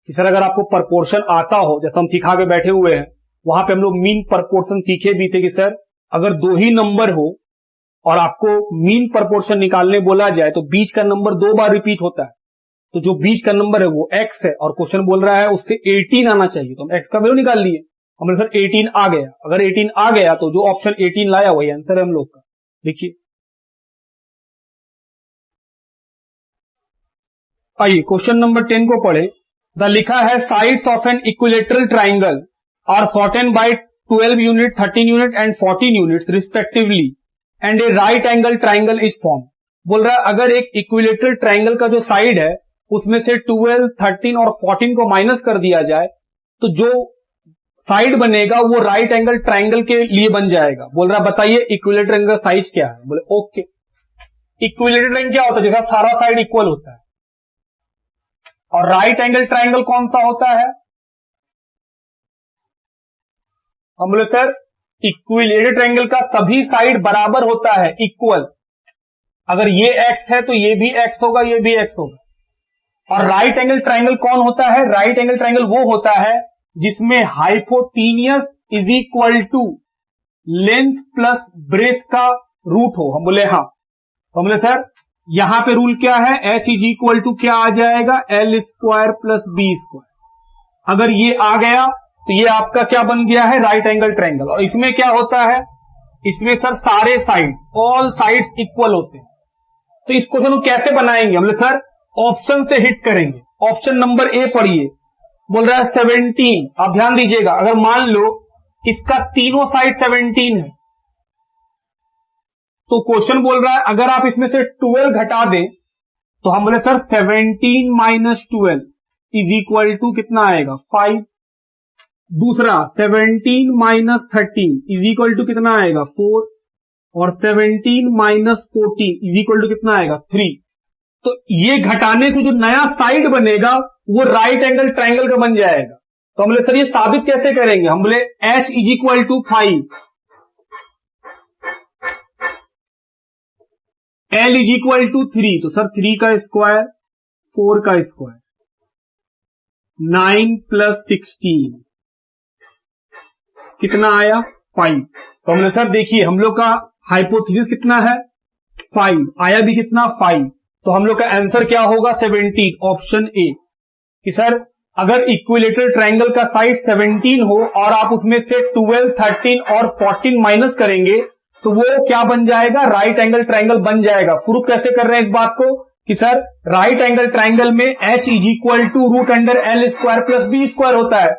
कि सर अगर आपको प्रपोर्शन आता हो, जैसे हम सिखा के बैठे हुए हैं, वहां पे हम लोग मीन प्रपोर्शन सीखे भी थे कि सर अगर दो ही नंबर हो और आपको मीन प्रपोर्शन निकालने बोला जाए तो बीच का नंबर 2 बार रिपीट होता है, तो जो बीच का नंबर है वो x है और क्वेश्चन बोल रहा है उससे 18 आना चाहिए, तो हम x का वैल्यू निकाल लिए। हमने सर 18 आ गया, अगर 18 आ गया तो जो ऑप्शन 18 लाया वही आंसर है हम लोग का। देखिए आइए क्वेश्चन नंबर 10 को पढ़े। द लिखा है sides of an equilateral triangle are shorten by 12 unit, 13 unit and 14 units respectively and a right angle triangle is form. बोल रहा है अगर एक इक्विलेटरल ट्राइंगल का जो साइड है उसमें से 12, 13 और 14 को माइनस कर दिया जाए तो जो साइड बनेगा वो राइट एंगल ट्राइंगल के लिए बन जाएगा। बोल रहा है बताइए इक्विलेटरल ट्राइंगल साइज क्या है? बोले ओके। इक्विलेटरल ट्राइंगल क्या होता है? जैसा सारा साइड इक्वल होता है। और राइट एंगल ट्राइंगल कौन सा होता है? हम बोले सर इक्विलेटरल ट्राइंगल का सभी साइड बराबर होता है, इक्वल। अगर ये x है तो ये भी x होगा, ये भी x होगा। और राइट एंगल ट्राइंगल कौन होता है? राइट एंगल ट्राइंगल वो होता है जिसमें hypotenuse is equal to length plus breadth का रूट हो। हम बोले हाँ। तो हम बोले सर यहां पे रूल क्या है? h इज इक्वल टू क्या आ जाएगा? l square plus b square. अगर ये आ गया तो ये आपका क्या बन गया है? Right angle triangle. और इसमें क्या होता है? इसमें सर सारे साइड, ऑल साइड्स इक्वल होते हैं। तो इस क्वेश्चन को कैसे बनाएंगे? हम लोग सर ऑप्शन से हिट करेंगे। ऑप्शन नंबर ए पढ़िए, बोल रहा है 17। आप ध्यान दीजिएगा, अगर मान लो इसका तीनों साइड 17 है। तो क्वेश्चन बोल रहा है अगर आप इसमें से 12 घटा दें तो हम बोले सर 17 माइनस 12 इज इक्वल टू कितना आएगा 5। दूसरा 17 माइनस 13 इज इक्वल टू कितना आएगा 4 और 17 माइनस 14 इज इक्वल टू कितना आएगा 3। तो ये घटाने से जो नया साइड बनेगा वो राइट एंगल ट्राइंगल का बन जाएगा। तो हम बोले सर ये साबित कैसे करेंगे, हम बोले h is equal to 5, L is equal to 3, तो सर 3 का स्क्वायर 4 का स्क्वायर 9 प्लस 16 कितना आया 5। तो हमने सर देखिए हम लोग का हाइपोथेसिस कितना है 5, आया भी कितना 5। तो हम लोग का आंसर क्या होगा 17, ऑप्शन ए। कि सर अगर इक्विलेटरल ट्रायंगल का साइड 17 हो और आप उसमें से 12, 13 और 14 माइनस करेंगे तो वो क्या बन जाएगा, राइट एंगल ट्रायंगल बन जाएगा। प्रूफ कैसे कर रहे हैं इस बात को कि सर राइट एंगल ट्रायंगल में h is equal to root under l square plus b square होता है।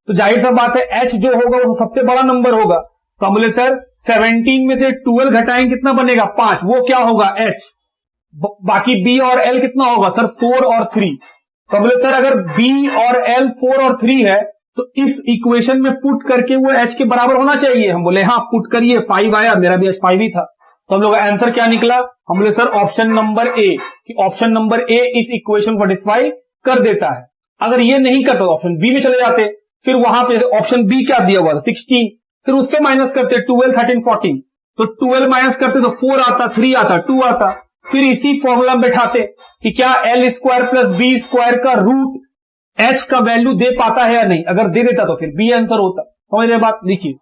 तो जाहिर सा बात है h जो होगा वो सबसे बड़ा नंबर होगा। तो हम बोले सर 17 में से 12 घटाएंगे कितना बनेगा 5, वो क्या होगा h। बाकी b और l कितना होगा सर 4 और 3। तो हम बोले सर अगर b और l 4 और 3 है तो इस इक्वेशन में पुट करके वो h के बराबर होना चाहिए। हम बोले हाँ पुट करिए, 5 आया, मेरा भी h 5 ही था। तो हम लोग का आंसर क्या निकला, हम बोले सर ऑप्शन नंबर ए, कि ऑप्शन नंबर ए इस इक्वेशन को सेटिस्फाई कर देता है। अगर ये नहीं करता तो ऑप्शन बी में चले जाते, फिर वहां पे ऑप्शन बी क्या दिया हुआ था 16, फिर उससे माइनस करते 12, 13, 14, तो 12 माइनस करते तो 4 आता, 3 आता, 2 आता, फिर इसी फॉर्मूला में बैठाते कि क्या l square plus b square का रूट एच का वैल्यू दे पाता है या नहीं। अगर दे देता तो फिर बी आंसर होता। समझ रहे बात, लिखिए।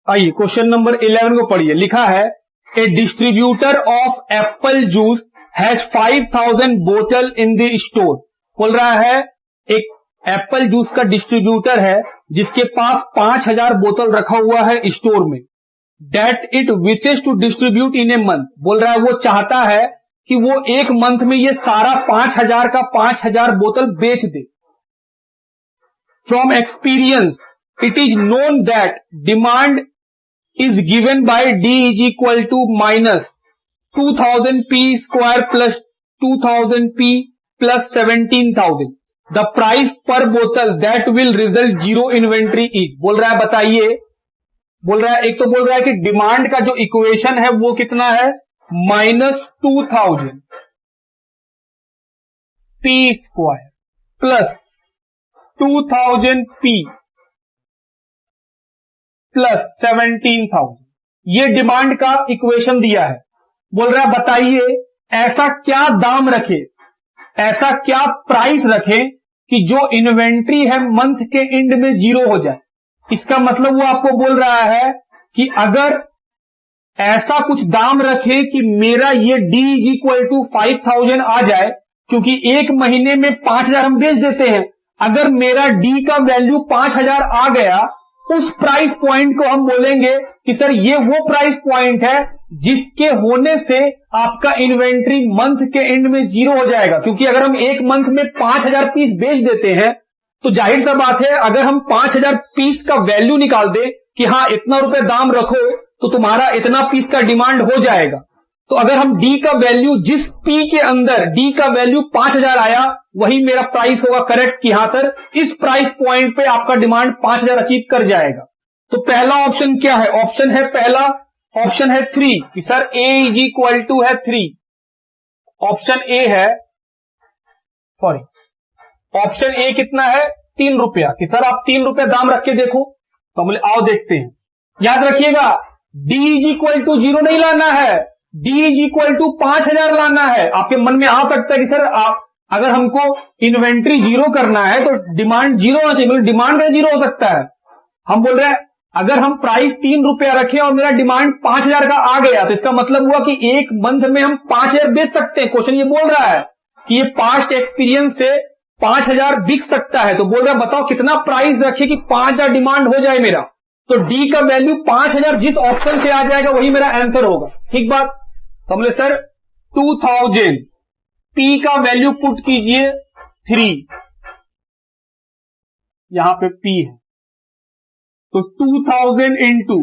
आइए क्वेश्चन नंबर 11 को पढ़िए। लिखा है a distributor of apple juice has 5000 बोतल इन द स्टोर। बोल रहा है एक एप्पल जूस का डिस्ट्रीब्यूटर है जिसके पास 5000 बोतल रखा हुआ है स्टोर में। That it wishes to distribute in a month. बोल रहा है वो चाहता है कि वो एक मंथ में ये सारा 5000 का 5000 बोतल बेच दे। From experience it is known that demand is given by D is equal to minus 2000 P square plus 2000 P plus 17000। The price per बोतल that will result zero inventory is. बोल रहा है बताइए, बोल रहा है एक तो बोल रहा है कि डिमांड का जो इक्वेशन है वो कितना है minus 2000 P square plus 2000 P plus 17000, ये डिमांड का इक्वेशन दिया है। बोल रहा है बताइए ऐसा क्या दाम रखे, ऐसा क्या प्राइस रखे कि जो इन्वेंट्री है मंथ के एंड में जीरो हो जाए। इसका मतलब वो आपको बोल रहा है कि अगर ऐसा कुछ दाम रखे कि मेरा ये डी इज इक्वल टू 5000 आ जाए, क्योंकि एक महीने में 5000 हम बेच देते हैं। अगर मेरा डी का वैल्यू 5000 आ गया, उस प्राइस पॉइंट को हम बोलेंगे कि सर ये वो प्राइस पॉइंट है जिसके होने से आपका इन्वेंट्री मंथ के एंड में जीरो हो जाएगा। क्योंकि अगर हम एक मंथ में 5000 पीस बेच देते हैं तो जाहिर सा बात है अगर हम 5000 पीस का वैल्यू निकाल दे कि हाँ इतना रुपए दाम रखो तो तुम्हारा इतना पीस का डिमांड हो जाएगा। तो अगर हम डी का वैल्यू जिस पी के अंदर डी का वैल्यू 5000 आया वही मेरा प्राइस होगा करेक्ट कि हाँ सर इस प्राइस पॉइंट पे आपका डिमांड 5000 अचीव कर जाएगा। तो पहला ऑप्शन क्या है, ऑप्शन है पहला, ऑप्शन है 3 कि sir a is equal to है 3। ऑप्शन ए है, सॉरी ऑप्शन ए कितना है 3 रुपया कि सर आप 3 रुपया दाम रख के देखो। तो बोले आओ देखते हैं। याद रखिएगा डी इज इक्वल टू 0 नहीं लाना है, डी इज इक्वल टू 5000 लाना है। आपके मन में आ सकता है कि सर आप अगर हमको इन्वेंट्री जीरो करना है तो डिमांड जीरो होना चाहिए। डिमांड का जीरो हो सकता है। हम बोल रहे हैं अगर हम प्राइस 3 रुपया रखें और मेरा डिमांड 5000 का आ गया तो इसका मतलब हुआ कि एक मंथ में हम 5000 बेच सकते हैं। क्वेश्चन ये बोल रहा है कि ये पास्ट एक्सपीरियंस से 5000 बिक सकता है। तो बोल रहा है बताओ कितना प्राइस रखे कि 5000 डिमांड हो जाए मेरा। तो डी का वैल्यू 5000 जिस ऑप्शन से आ जाएगा वही मेरा आंसर होगा। ठीक बात। तो बोले सर 2000 पी का वैल्यू पुट कीजिए 3 यहां पे P है, तो 2000 इंटू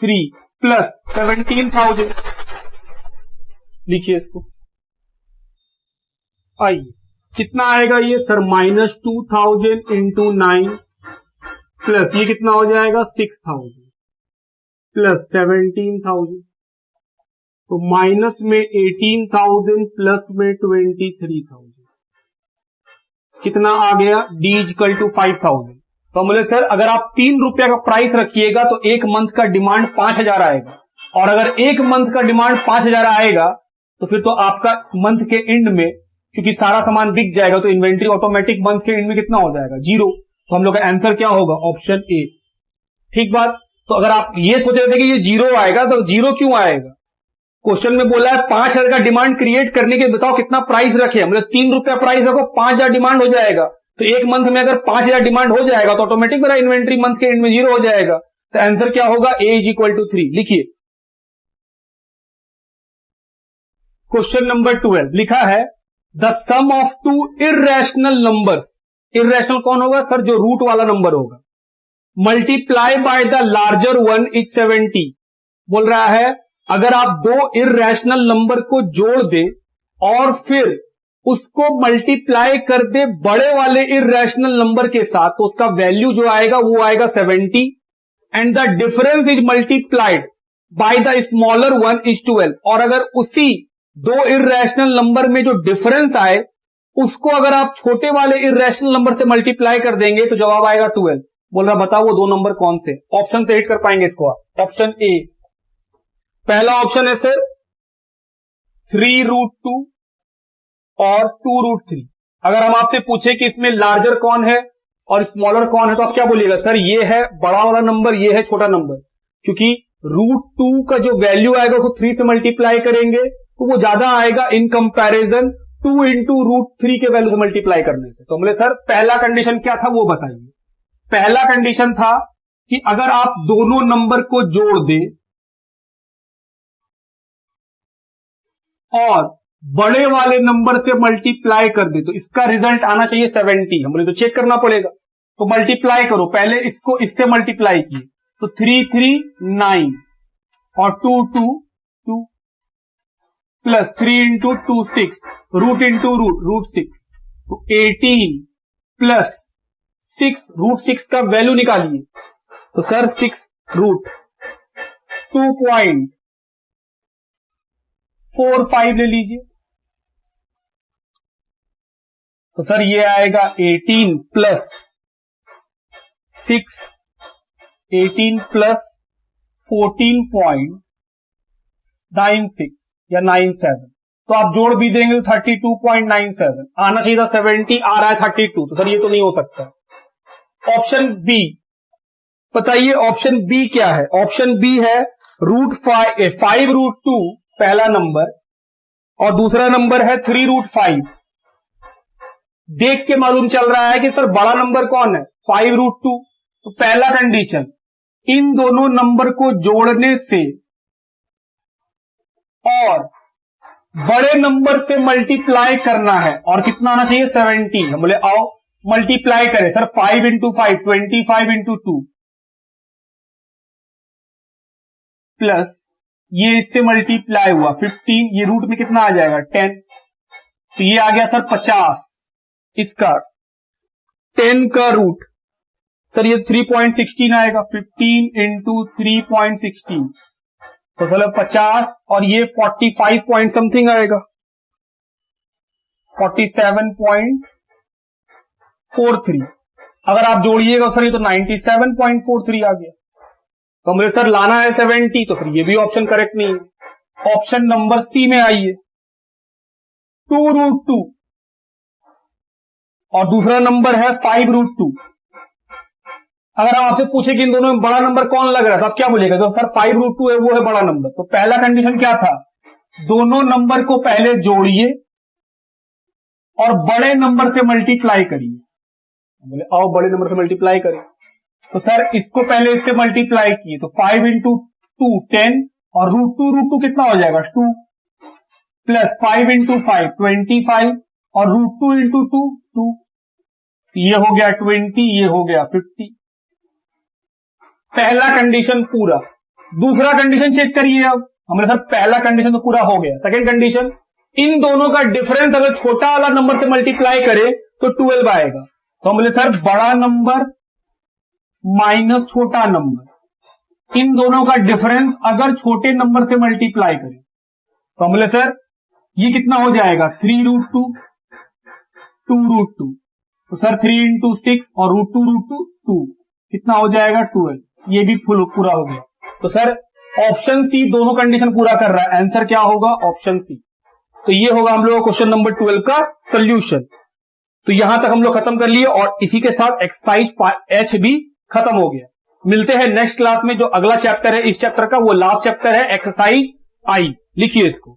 3 प्लस 17,000 लिखिए इसको। आइए कितना आएगा ये सर, -2000 इंटू 9 प्लस ये कितना हो जाएगा 6000 प्लस 17,000, तो माइनस में 18,000 प्लस में 23,000, कितना आ गया D इक्वल टू 5,000। तो बोले सर अगर आप 3 रुपया का प्राइस रखिएगा तो एक मंथ का डिमांड 5,000 आएगा, और अगर एक मंथ का डिमांड 5,000 आएगा तो फिर तो आपका मंथ के एंड में क्योंकि सारा सामान बिक जाएगा तो इन्वेंट्री ऑटोमेटिक मंथ के एंड में कितना हो जाएगा 0। तो हम लोग का आंसर क्या होगा, ऑप्शन ए। ठीक बात। तो अगर आप ये सोच रहे थे कि ये 0 आएगा तो 0 क्यों आएगा, क्वेश्चन में बोला है 5,000 का डिमांड क्रिएट करने के बताओ कितना प्राइस रखे, मतलब 3 रुपया प्राइस रखो 5,000 डिमांड हो जाएगा, तो एक मंथ में अगर 5,000 डिमांड हो जाएगा तो ऑटोमेटिक मेरा इन्वेंट्री मंथ के एंड में 0 हो जाएगा। तो आंसर क्या होगा, ए इज इक्वल टू 3। लिखिए क्वेश्चन नंबर 12 लिखा है the sum of two irrational numbers, irrational कौन होगा सर, जो रूट वाला नंबर होगा, multiply by the larger one is 70। बोल रहा है अगर आप दो इर्रेशनल नंबर को जोड़ दे और फिर उसको मल्टीप्लाई कर दे बड़े वाले इर्रेशनल नंबर के साथ, तो उसका वैल्यू जो आएगा वो आएगा 70, and the difference is multiplied by the smaller one is 12। और अगर उसी दो इर्रेशनल नंबर में जो डिफरेंस आए उसको अगर आप छोटे वाले इर्रेशनल नंबर से मल्टीप्लाई कर देंगे तो जवाब आएगा 12। बोल रहा बताओ वो दो नंबर कौन से, ऑप्शन से हिट कर पाएंगे इसको आप। ऑप्शन ए, पहला ऑप्शन है सर 3√2 और 2√3। अगर हम आपसे पूछे कि इसमें लार्जर कौन है और स्मॉलर कौन है तो आप क्या बोलिएगा, सर ये है बड़ा वाला नंबर, ये है छोटा नंबर, क्योंकि √2 का जो वैल्यू आएगा उसको 3 से मल्टीप्लाई करेंगे तो वो ज्यादा आएगा इन कंपैरिजन 2 इंटू √3 के वैल्यू से मल्टीप्लाई करने से। तो बोले सर पहला कंडीशन क्या था वो बताइए। पहला कंडीशन था कि अगर आप दोनों नंबर को जोड़ दे और बड़े वाले नंबर से मल्टीप्लाई कर दे तो इसका रिजल्ट आना चाहिए 70। हम बोले तो चेक करना पड़ेगा, तो मल्टीप्लाई करो, पहले इसको इससे मल्टीप्लाई किए तो 3 3 9 और 2 2 2 plus 3 into 2 6, root into root 6, तो 18 प्लस 6, √6 का वैल्यू निकालिए तो सर 6 रूट 2.45 ले लीजिए, तो सर ये आएगा 18 प्लस 6, 18 प्लस 14.96 या 97, तो आप जोड़ भी देंगे तो 32.97 आना चाहिए था, 70 आ रहा है 32, तो सर ये तो नहीं हो सकता। ऑप्शन बी बताइए, ऑप्शन बी क्या है, ऑप्शन बी है √5 पहला नंबर और दूसरा नंबर है 3√5। देख के मालूम चल रहा है कि सर बड़ा नंबर कौन है 5√2, तो पहला कंडीशन इन दोनों नंबर को जोड़ने से और बड़े नंबर से मल्टीप्लाई करना है और कितना आना चाहिए 70। हम बोले आओ मल्टीप्लाई करें सर, 5 इंटू 5 25 इंटू 2 प्लस ये इससे मल्टीप्लाई हुआ 15, ये रूट में कितना आ जाएगा 10, तो ये आ गया सर 50, इसका 10 का रूट सर ये 3.16 आएगा, 15 इंटू 3.16 तो सर 50 और ये 45 पॉइंट समथिंग आएगा, 47.43। अगर आप जोड़िएगा सर ये तो 97.43 आ गया, तो मुझे सर लाना है 70, तो फिर ये भी ऑप्शन करेक्ट नहीं है। ऑप्शन नंबर सी में आइए 2√2 और दूसरा नंबर है 5√2। अगर हम आपसे पूछे कि इन दोनों में बड़ा नंबर कौन लग रहा है तो आप क्या बोलिएगा, तो सर 5√2 है वो है बड़ा नंबर। तो पहला कंडीशन क्या था, दोनों नंबर को पहले जोड़िए और बड़े नंबर से मल्टीप्लाई करिए। बोले आओ बड़े नंबर से मल्टीप्लाई करें, तो सर इसको पहले इससे मल्टीप्लाई किए तो 5 इंटू 2 10 और √2 कितना हो जाएगा 2 प्लस 5 इंटू 5 25 और √2 इंटू 2 2, ये हो गया 20, ये हो गया 50। पहला कंडीशन पूरा। दूसरा कंडीशन चेक करिए। अब हमने सर पहला कंडीशन तो पूरा हो गया। सेकंड कंडीशन, इन दोनों का डिफरेंस अगर छोटा वाला नंबर से मल्टीप्लाई करे तो 12 आएगा। तो हम बोले सर बड़ा नंबर माइनस छोटा नंबर, इन दोनों का डिफरेंस अगर छोटे नंबर से मल्टीप्लाई करें तो हम बोले सर ये कितना हो जाएगा 3√2, 2√2। तो सर 3 × 6 और √2 2 कितना हो जाएगा 12। ये भी फुल पूरा हो गया। तो सर ऑप्शन सी दोनों कंडीशन पूरा कर रहा है। आंसर क्या होगा? Option C. तो ये होगा हम लोग क्वेश्चन नंबर 12 का सोल्यूशन। तो यहां तक हम लोग खत्म कर लिए और इसी के साथ एक्सरसाइज H भी खत्म हो गया। मिलते हैं नेक्स्ट क्लास में। जो अगला चैप्टर है इस चैप्टर का वो लास्ट चैप्टर है एक्सरसाइज I। लिखिए इसको।